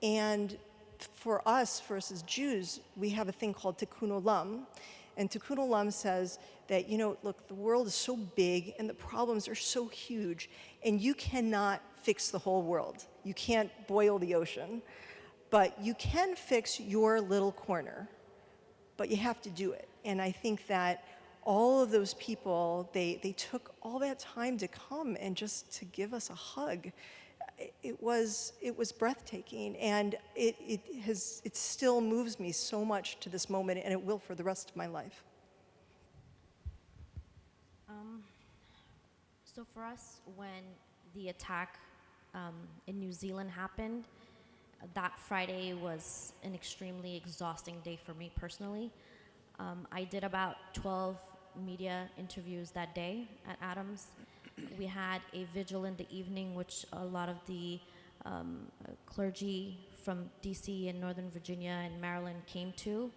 And for us as Jews, we have a thing called tikkun olam. And tikkun olam says that, look, the world is so big and the problems are so huge, and you cannot fix the whole world. You can't boil the ocean, but you can fix your little corner, but you have to do it. And I think that all of those people, they took all that time to come and just to give us a hug. It was breathtaking, and it still moves me so much to this moment, and it will for the rest of my life. So for us, when the attack in New Zealand happened, that Friday was an extremely exhausting day for me personally. I did about 12 media interviews that day at Adams. We had a vigil in the evening, which a lot of the clergy from DC and Northern Virginia and Maryland came to.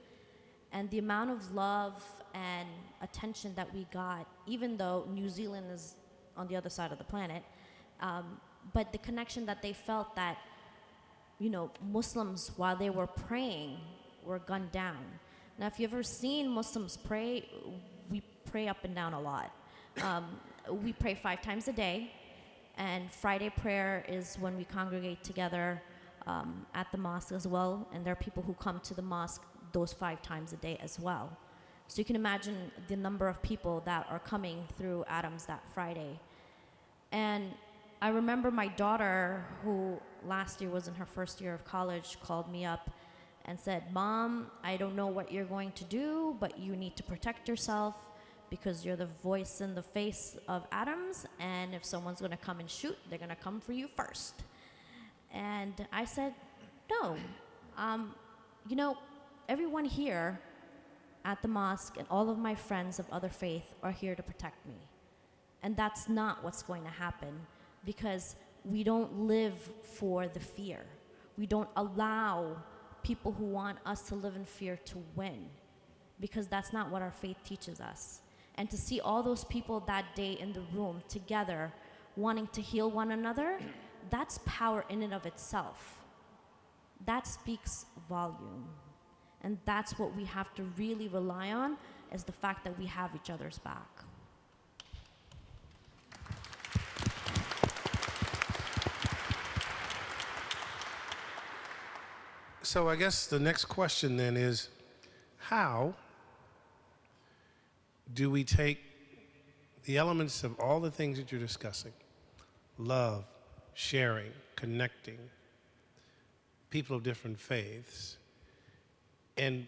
And the amount of love and attention that we got, even though New Zealand is on the other side of the planet, but the connection that they felt that, Muslims, while they were praying, were gunned down. Now, if you've ever seen Muslims pray, we pray up and down a lot. We pray 5 times a day, and Friday prayer is when we congregate together at the mosque as well, and there are people who come to the mosque those 5 times a day as well. So you can imagine the number of people that are coming through Adams that Friday. And I remember my daughter, who last year was in her first year of college, called me up and said, "Mom, I don't know what you're going to do, but you need to protect yourself because you're the voice in the face of Adams, and if someone's going to come and shoot, they're going to come for you first." And I said, no. Everyone here at the mosque and all of my friends of other faith are here to protect me. And that's not what's going to happen, because we don't live for the fear. We don't allow people who want us to live in fear to win, because that's not what our faith teaches us. And to see all those people that day in the room together wanting to heal one another, that's power in and of itself. That speaks volume. And that's what we have to really rely on, is the fact that we have each other's back. So I guess the next question then is, how do we take the elements of all the things that you're discussing, love, sharing, connecting, people of different faiths, and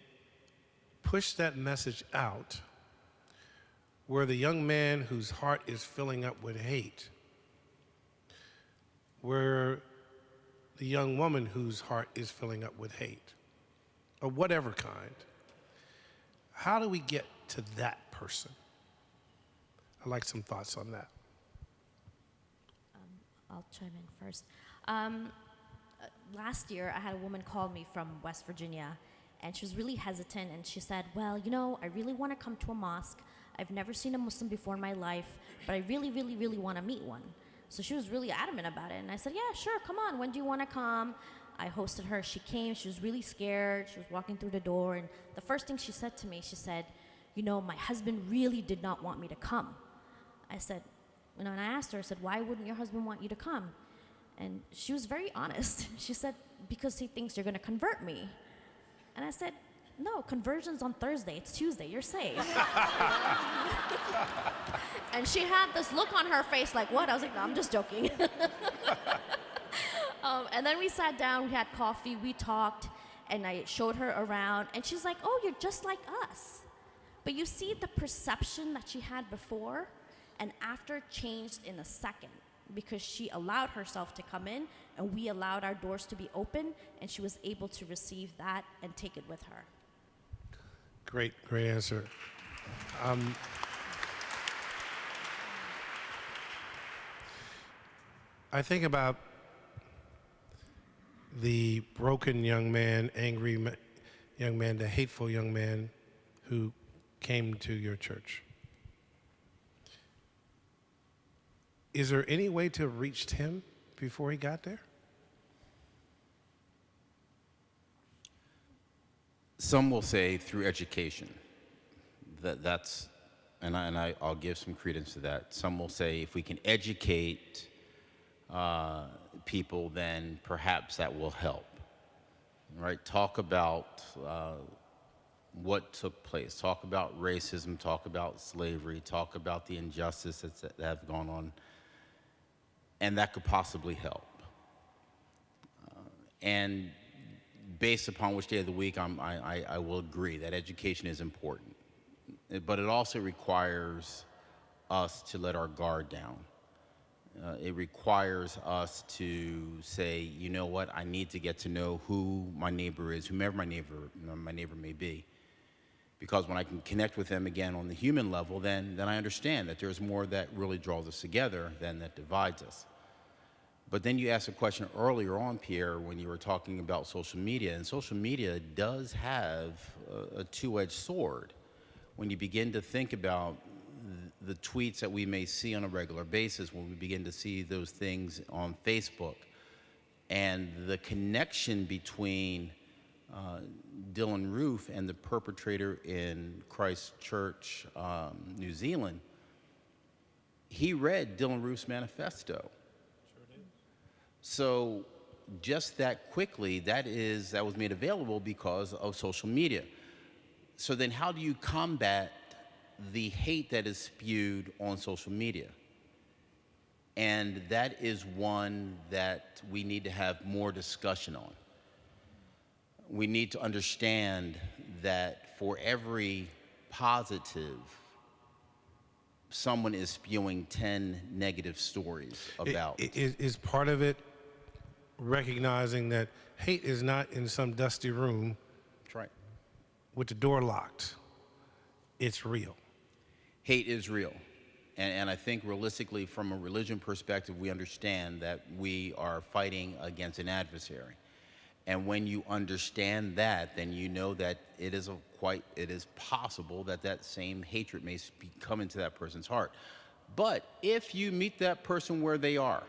push that message out where the young man whose heart is filling up with hate, where the young woman whose heart is filling up with hate, or whatever kind, how do we get to that person? I'd like some thoughts on that. I'll chime in first. Last year, I had a woman call me from West Virginia, and she was really hesitant, and she said, "Well, I really want to come to a mosque. I've never seen a Muslim before in my life, but I really, really, really want to meet one." So she was really adamant about it, and I said, "Yeah, sure, come on, when do you want to come?" I hosted her. She came. She was really scared. She was walking through the door, and the first thing she said to me, she said, "My husband really did not want me to come." I said, and I asked her, I said, "Why wouldn't your husband want you to come?" And she was very honest. She said, "Because he thinks you're going to convert me." And I said, no, conversion's on Thursday. It's Tuesday. You're safe. And she had this look on her face like, what? I was like, no, I'm just joking. And then we sat down, we had coffee, we talked, and I showed her around, and she's like, oh, you're just like us. But you see, the perception that she had before and after changed in a second, because she allowed herself to come in, and we allowed our doors to be open, and she was able to receive that and take it with her. Great answer. I think about the broken young man, angry young man, the hateful young man who came to your church. Is there any way to reach him before he got there? Some will say through education. I'll give some credence to that. Some will say if we can educate people, then perhaps that will help. Right? Talk about what took place. Talk about racism. Talk about slavery. Talk about the injustices that have gone on, and that could possibly help. And based upon which day of the week, I will agree that education is important, but it also requires us to let our guard down. It requires us to say, you know what, I need to get to know who my neighbor is, whomever my neighbor may be. Because when I can connect with them again on the human level, then I understand that there's more that really draws us together than that divides us. But then you asked a question earlier on, Pierre, when you were talking about social media, and social media does have a two-edged sword. When you begin to think about the tweets that we may see on a regular basis, when we begin to see those things on Facebook, and the connection between Dylan Roof and the perpetrator in Christchurch, New Zealand, he read Dylan Roof's manifesto. Sure did. So just that quickly, that was made available because of social media. So then how do you combat the hate that is spewed on social media? And that is one that we need to have more discussion on. We need to understand that for every positive, someone is spewing 10 negative stories about. Is part of it recognizing that hate is not in some dusty room. That's right. With the door locked. It's real. Hate is real. And I think realistically, from a religion perspective, we understand that we are fighting against an adversary. And when you understand that, then you know that it is possible that same hatred may come into that person's heart. But if you meet that person where they are,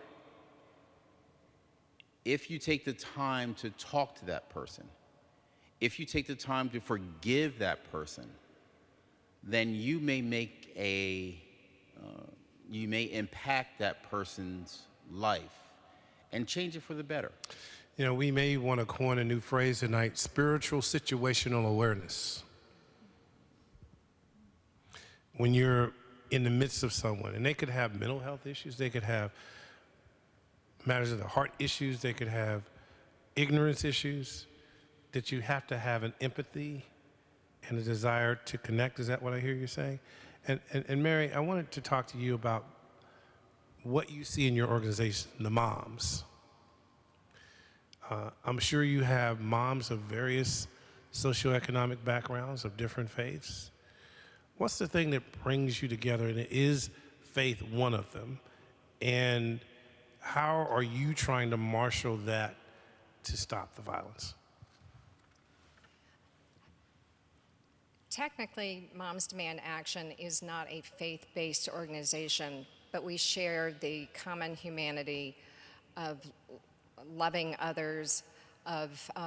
if you take the time to talk to that person, if you take the time to forgive that person, then you may you may impact that person's life and change it for the better. You know, we may want to coin a new phrase tonight, spiritual situational awareness. When you're in the midst of someone, and they could have mental health issues, they could have matters of the heart issues, they could have ignorance issues, that you have to have an empathy and a desire to connect. Is that what I hear you saying? And Mary, I wanted to talk to you about what you see in your organization, the moms. I'm sure you have moms of various socioeconomic backgrounds, of different faiths. What's the thing that brings you together, and is faith one of them? And how are you trying to marshal that to stop the violence? Technically, Moms Demand Action is not a faith-based organization, but we share the common humanity of loving others.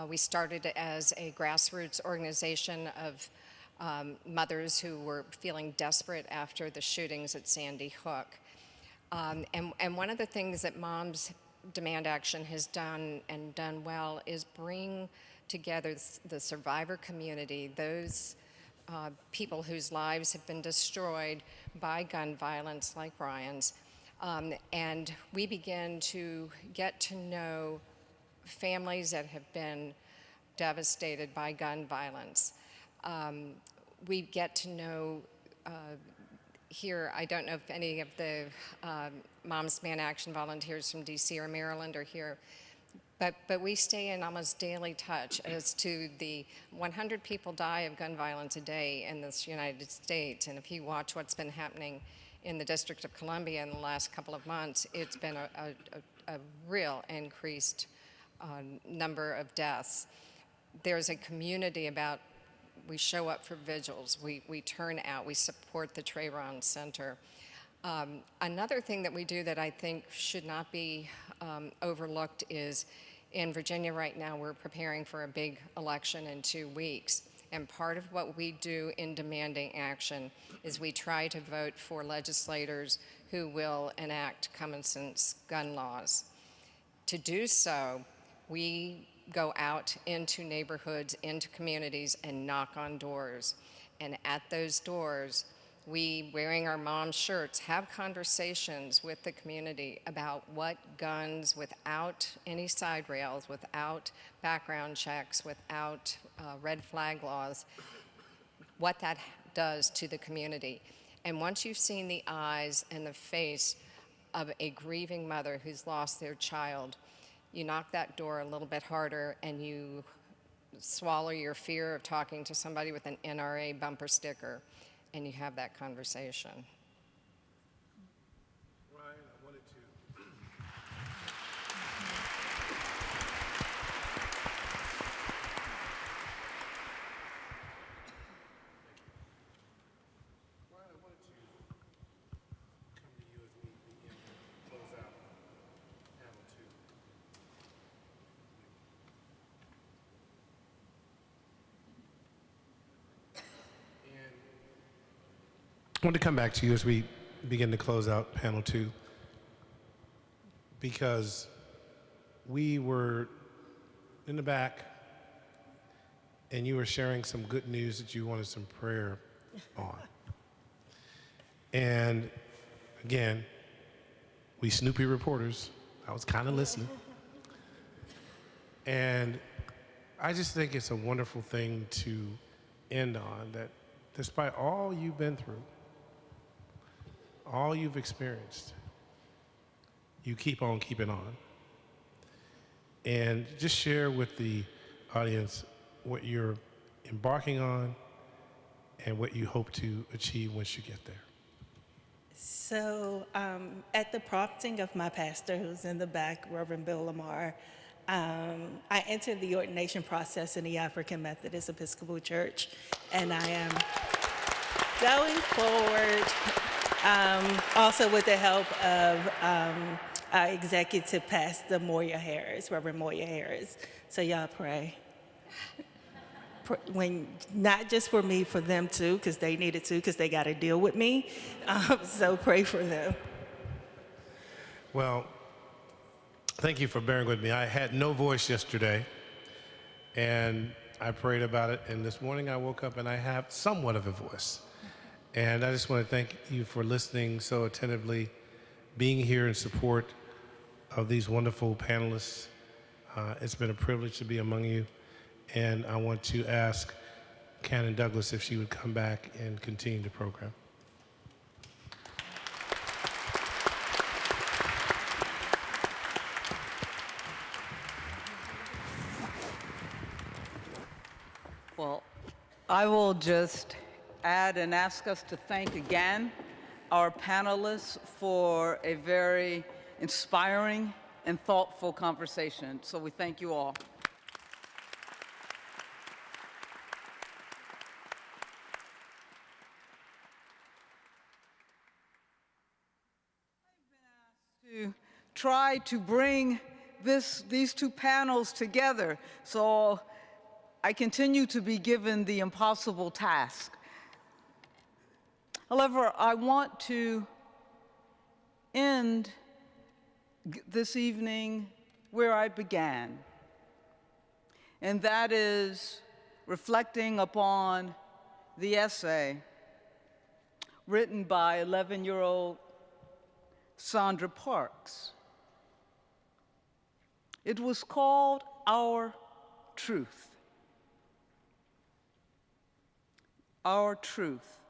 We started as a grassroots organization of mothers who were feeling desperate after the shootings at Sandy Hook. And one of the things that Moms Demand Action has done, and done well, is bring together the survivor community, those people whose lives have been destroyed by gun violence like Brian's, and we begin to get to know families that have been devastated by gun violence. We get to know here, I don't know if any of the Moms Man Action volunteers from DC or Maryland are here, but we stay in almost daily touch as to the 100 people die of gun violence a day in this United States. And if you watch what's been happening in the District of Columbia in the last couple of months, it's been a real increased number of deaths. There's a community about, we show up for vigils, we turn out, we support the Trayvon Center. Another thing that we do that I think should not be overlooked is in Virginia right now, we're preparing for a big election in 2 weeks. And part of what we do in demanding action is we try to vote for legislators who will enact common sense gun laws. To do so, we go out into neighborhoods, into communities, and knock on doors. And at those doors, we, wearing our mom shirts, have conversations with the community about what guns, without any side rails, without background checks, without red flag laws, what that does to the community. And once you've seen the eyes and the face of a grieving mother who's lost their child, you knock that door a little bit harder and you swallow your fear of talking to somebody with an NRA bumper sticker, and you have that conversation. Ryan, I wanted to. Ryan, I wanted to come to you as we begin to close out panel 2. I want to come back to you as we begin to close out panel 2, because we were in the back and you were sharing some good news that you wanted some prayer on. And again, we Snoopy reporters, I was kind of listening. And I just think it's a wonderful thing to end on, that despite all you've been through, all you've experienced, you keep on keeping on. And just share with the audience what you're embarking on and what you hope to achieve once you get there. So at the prompting of my pastor, who's in the back, Reverend Bill Lamar, I entered the ordination process in the African Methodist Episcopal Church, and I am going forward also with the help of our executive pastor, Moya Harris, Reverend Moya Harris. So y'all pray. When, not just for me, for them too, because they needed to, because they got to deal with me. So pray for them. Well, thank you for bearing with me. I had no voice yesterday, and I prayed about it, and this morning I woke up and I have somewhat of a voice. And I just want to thank you for listening so attentively, being here in support of these wonderful panelists. It's been a privilege to be among you. And I want to ask Canon Douglas if she would come back and continue the program. Well, I will just add and ask us to thank again our panelists for a very inspiring and thoughtful conversation. So we thank you all. To try to bring these two panels together, so I continue to be given the impossible task. However, I want to end this evening where I began. and that is reflecting upon the essay written by 11-year-old Sandra Parks. It was called Our Truth. Our Truth.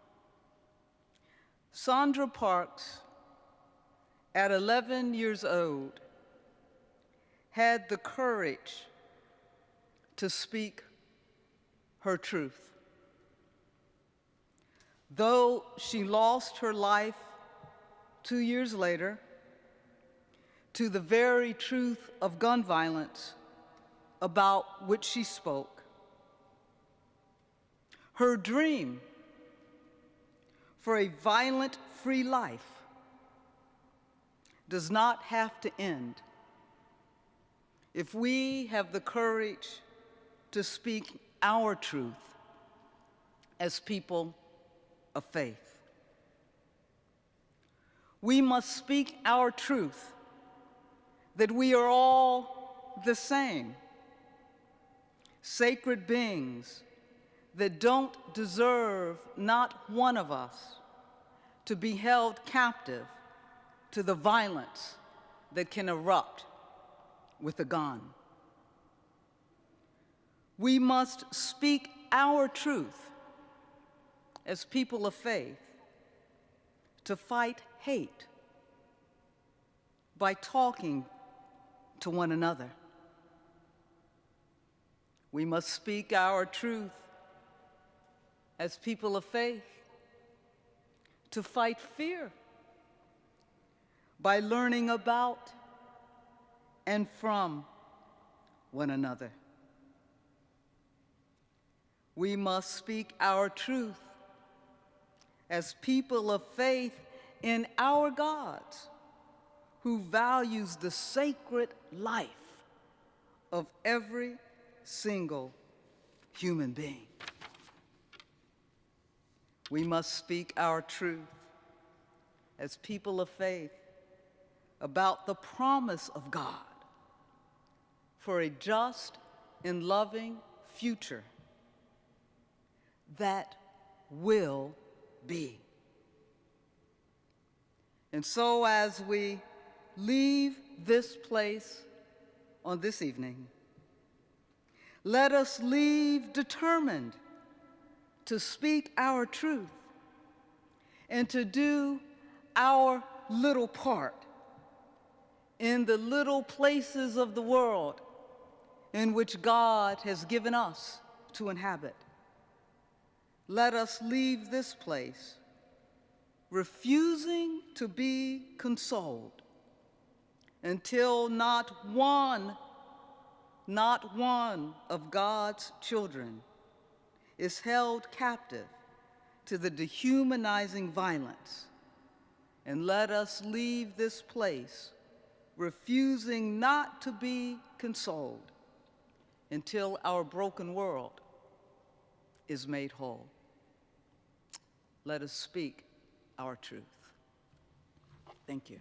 Sandra Parks, at 11 years old, had the courage to speak her truth. Though she lost her life 2 years later to the very truth of gun violence about which she spoke, her dream for a violent-free life does not have to end if we have the courage to speak our truth as people of faith. We must speak our truth that we are all the same, sacred beings that don't deserve not one of us to be held captive to the violence that can erupt with a gun. We must speak our truth as people of faith to fight hate by talking to one another. We must speak our truth as people of faith to fight fear by learning about and from one another. We must speak our truth as people of faith in our God, who values the sacred life of every single human being. We must speak our truth as people of faith about the promise of God for a just and loving future that will be. And so as we leave this place on this evening, let us leave determined to speak our truth and to do our little part in the little places of the world in which God has given us to inhabit. Let us leave this place refusing to be consoled until not one of God's children is held captive to the dehumanizing violence. And let us leave this place refusing not to be consoled until our broken world is made whole. Let us speak our truth. Thank you.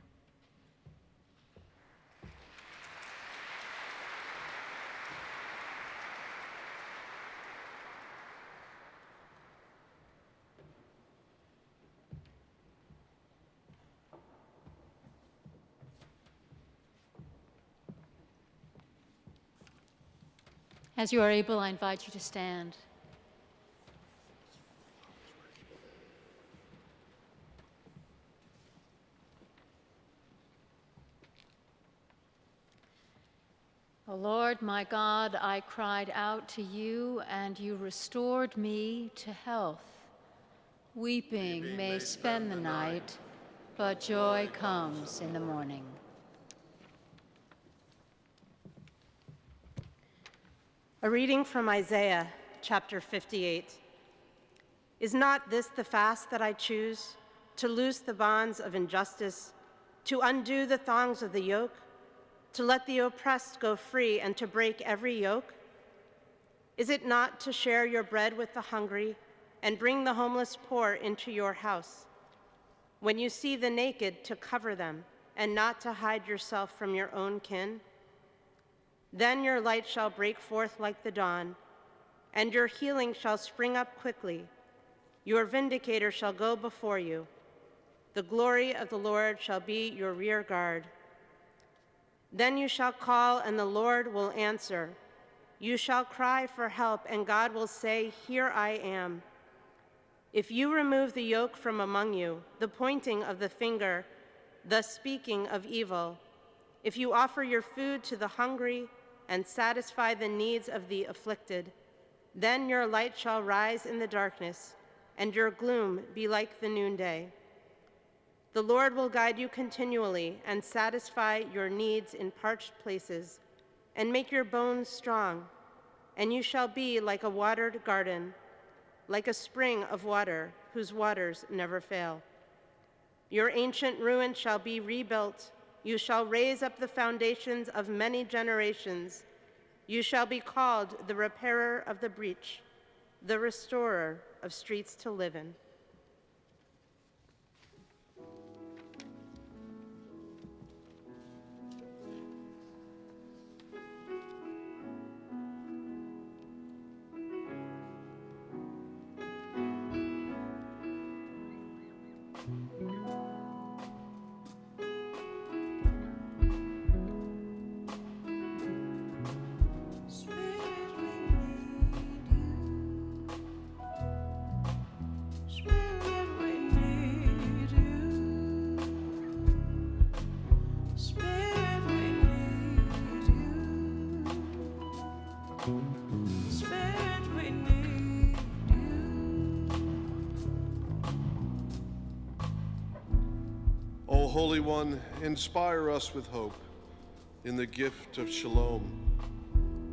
As you are able, I invite you to stand. O Lord, my God, I cried out to you, and you restored me to health. Weeping may spend the night, but joy comes in the morning. A reading from Isaiah chapter 58. Is not this the fast that I choose, to loose the bonds of injustice, to undo the thongs of the yoke, to let the oppressed go free, and to break every yoke? Is it not to share your bread with the hungry and bring the homeless poor into your house? When you see the naked, to cover them and not to hide yourself from your own kin? Then your light shall break forth like the dawn, and your healing shall spring up quickly. Your vindicator shall go before you. The glory of the Lord shall be your rear guard. Then you shall call, and the Lord will answer. You shall cry for help, and God will say, "Here I am." If you remove the yoke from among you, the pointing of the finger, the speaking of evil, if you offer your food to the hungry and satisfy the needs of the afflicted, then your light shall rise in the darkness, and your gloom be like the noonday. The Lord will guide you continually and satisfy your needs in parched places and make your bones strong, and you shall be like a watered garden, like a spring of water whose waters never fail. Your ancient ruin shall be rebuilt. You shall raise up the foundations of many generations. You shall be called the repairer of the breach, the restorer of streets to live in. O Holy One, inspire us with hope in the gift of shalom,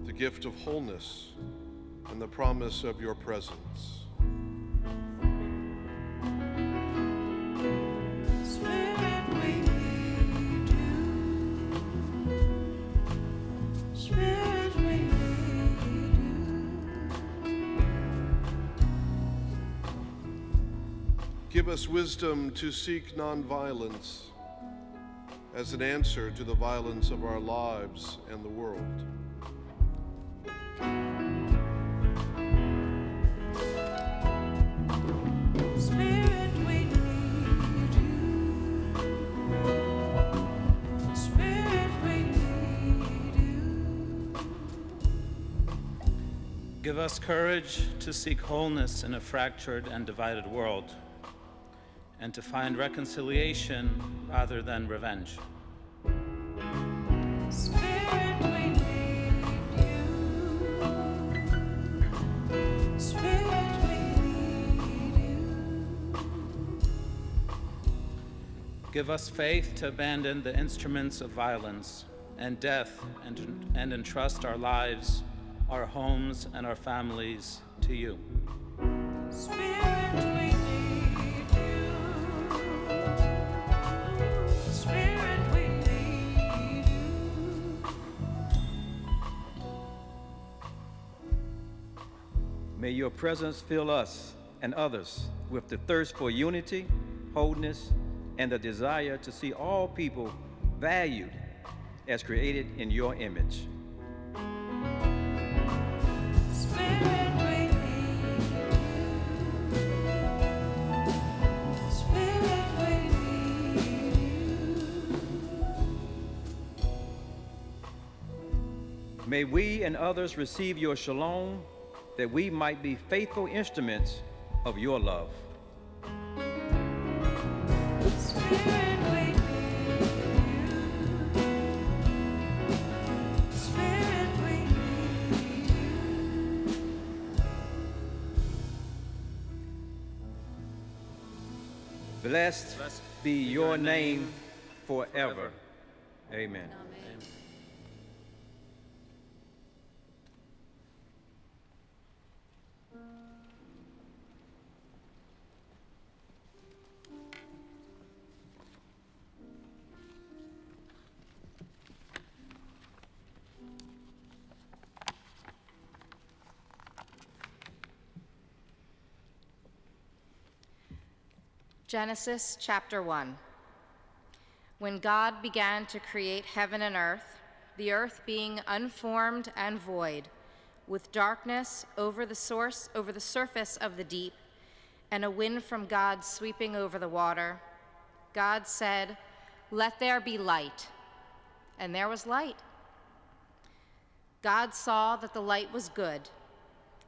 the gift of wholeness, and the promise of your presence. Spirit, we need you. Spirit, we need you. Give us wisdom to seek nonviolence as an answer to the violence of our lives and the world. Spirit, we need you. Spirit, we need you. Give us courage to seek wholeness in a fractured and divided world, and to find reconciliation rather than revenge. Spirit, we need you. Spirit, we need you. Give us faith to abandon the instruments of violence and death and entrust our lives, our homes, and our families to you. Spirit, we need you. Spirit, we need you. May your presence fill us and others with the thirst for unity, wholeness, and the desire to see all people valued as created in your image. Spirit, we need you. Spirit, we need you. May we and others receive your shalom, that we might be faithful instruments of your love. Spirit, we need you. Spirit, we need you. Blessed be your name forever. Amen. Genesis chapter 1. When God began to create heaven and earth, the earth being unformed and void, with darkness over the surface of the deep, and a wind from God sweeping over the water, God said, "Let there be light." And there was light. God saw that the light was good,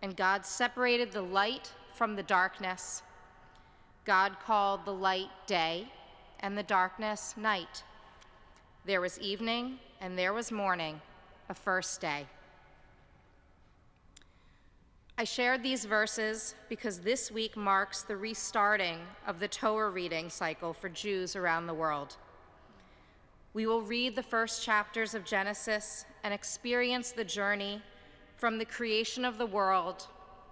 and God separated the light from the darkness. God called the light day, and the darkness night. There was evening, and there was morning, a first day. I shared these verses because this week marks the restarting of the Torah reading cycle for Jews around the world. We will read the first chapters of Genesis and experience the journey from the creation of the world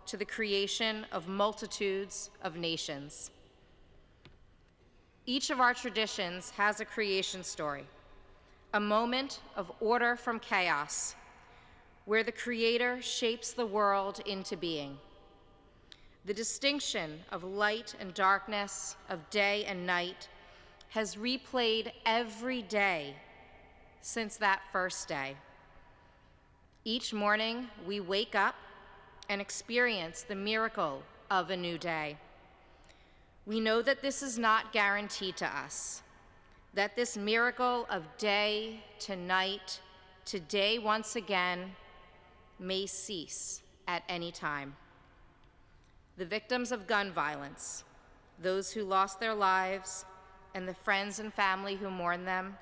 to the creation of multitudes of nations. Each of our traditions has a creation story, a moment of order from chaos, where the Creator shapes the world into being. The distinction of light and darkness, of day and night, has replayed every day since that first day. Each morning, we wake up and experience the miracle of a new day. We know that this is not guaranteed to us, that this miracle of day to night to day once again may cease at any time. The victims of gun violence, those who lost their lives, and the friends and family who mourn them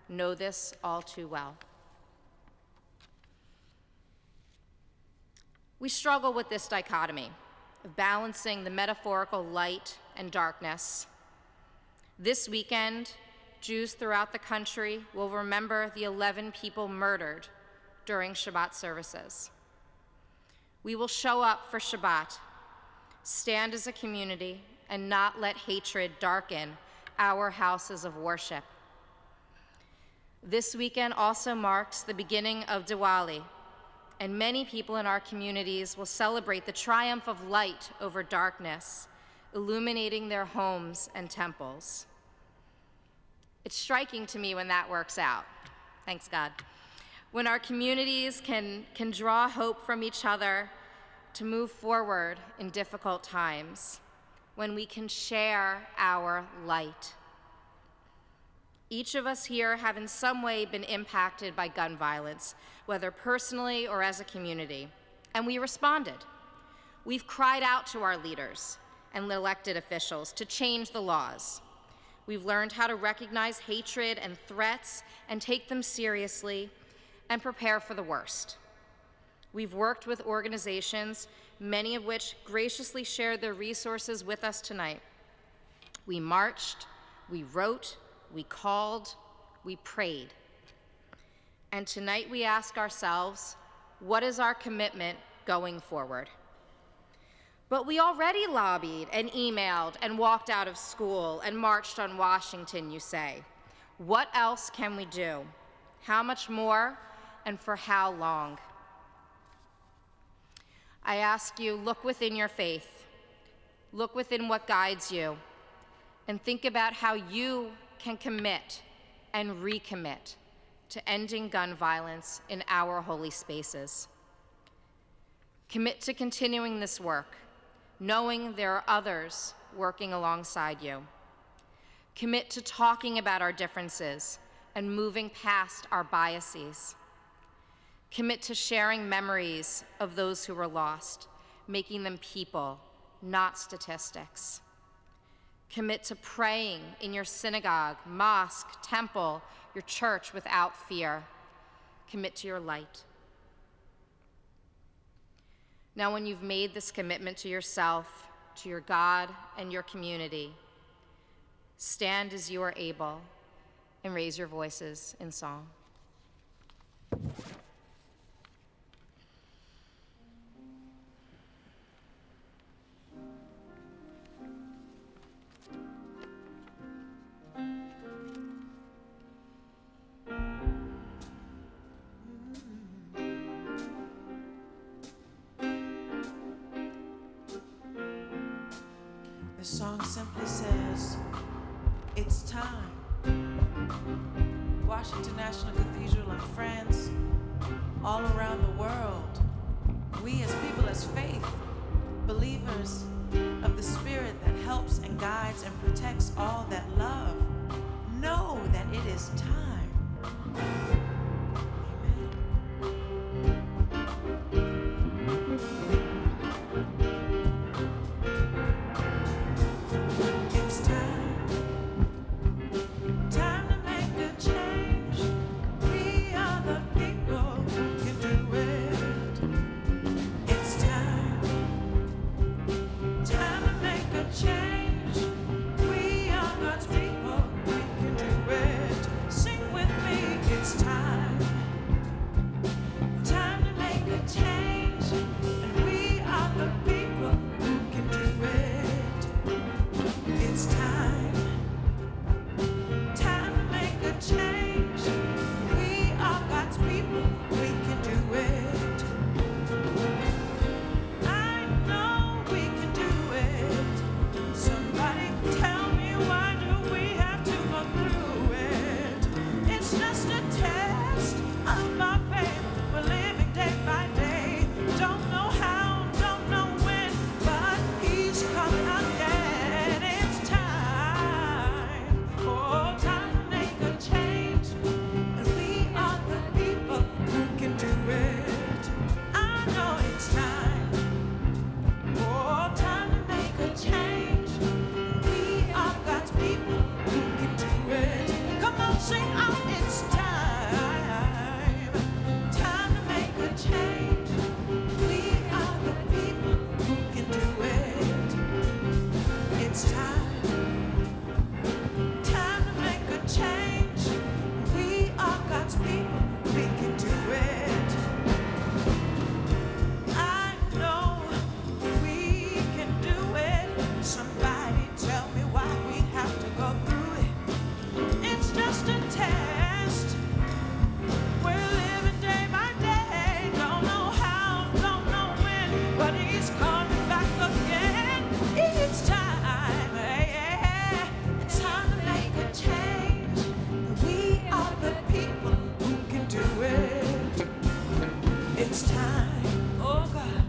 know this all too well. We struggle with this dichotomy of balancing the metaphorical light and darkness. This weekend, Jews throughout the country will remember the 11 people murdered during Shabbat services. We will show up for Shabbat, stand as a community, and not let hatred darken our houses of worship. This weekend also marks the beginning of Diwali, and many people in our communities will celebrate the triumph of light over darkness, illuminating their homes and temples. It's striking to me when that works out. Thanks, God. When our communities can draw hope from each other to move forward in difficult times, when we can share our light. Each of us here have in some way been impacted by gun violence, whether personally or as a community, and we responded. We've cried out to our leaders and elected officials to change the laws. We've learned how to recognize hatred and threats and take them seriously and prepare for the worst. We've worked with organizations, many of which graciously shared their resources with us tonight. We marched, we wrote, we called, we prayed. And tonight we ask ourselves, what is our commitment going forward? But we already lobbied and emailed and walked out of school and marched on Washington, you say. What else can we do? How much more and for how long? I ask you, look within your faith. Look within what guides you, and think about how you can commit and recommit to ending gun violence in our holy spaces. Commit to continuing this work, knowing there are others working alongside you. Commit to talking about our differences and moving past our biases. Commit to sharing memories of those who were lost, making them people, not statistics. Commit to praying in your synagogue, mosque, temple, your church without fear. Commit to your light. Now, when you've made this commitment to yourself, to your God, and your community, stand as you are able and raise your voices in song. The song simply says, it's time. Washington National Cathedral, and friends all around the world, we as people, as faith, believers of the Spirit that helps and guides and protects all that love, know that it is time. It's time to make a change. We are the people who can do it. It's time to make a change. We are God's people, we can do it. Sing with me, it's time to make a change. And we are the people who can do it. It's time to make a change. We are God's people, we can do it. I know we can do it. Somebody tell me, why do we have to go through it? It's just a test of our faith. We're living day by day. Don't know how, don't know when, but He's coming again. It's time, oh, time to make a change. And we are the people who can do it. I know it's time, oh, time to make a change. We are God's people who can do it. Come on, sing out, it's time, time to make a change. We are the people who can do it. It's time, time to make a change. We are God's people, we can do it. I know we can do it. Somebody tell me why we have to go through it. It's just a test. We're living day by day. Don't know how, don't know when, but He's coming back again. It's time, yeah. It's time to make a change. We are the people who can do it. It's time, oh God,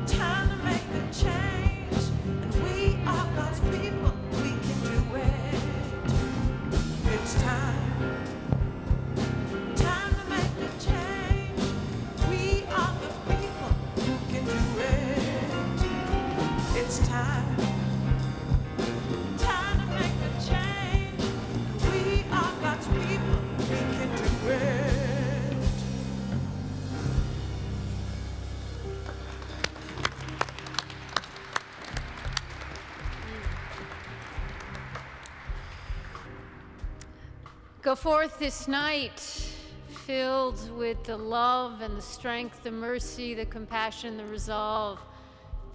time to make a change. And we are God's people, we can do it. It's time, time to make a change. We are the people who can do it. It's time, time to make a change. We are God's people, we can do it. Go forth this night, filled with the love and the strength, the mercy, the compassion, the resolve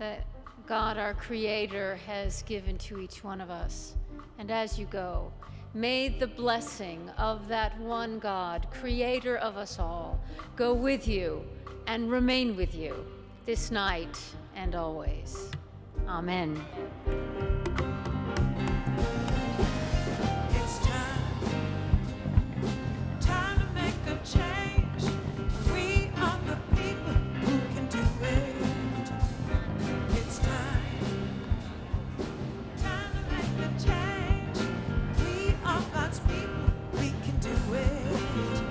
that God, our Creator, has given to each one of us. And as you go, may the blessing of that one God, Creator of us all, go with you and remain with you this night and always. Amen. It's time to make a change. We are the people who can do it. It's time to make a change. We are God's people, we can do it.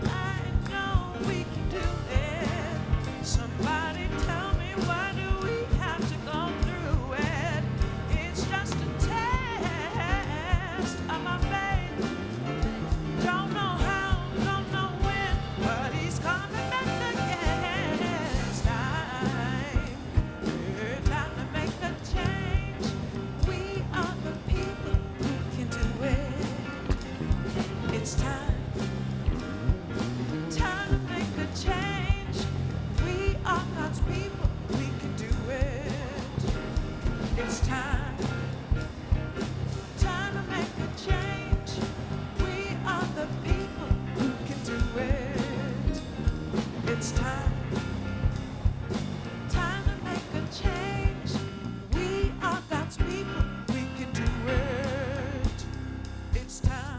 I know we can do it. Somebody tell me, why do we have to go through it? It's just a test of my faith. Don't know how, don't know when, but He's coming back again. It's time, yeah, time to make a change. We are the people who can do it. It's time, time to make a change. We are God's people, we can do it. It's time, time to make a change. We are the people who can do it. It's time, time to make a change. We are God's people, we can do it. It's time.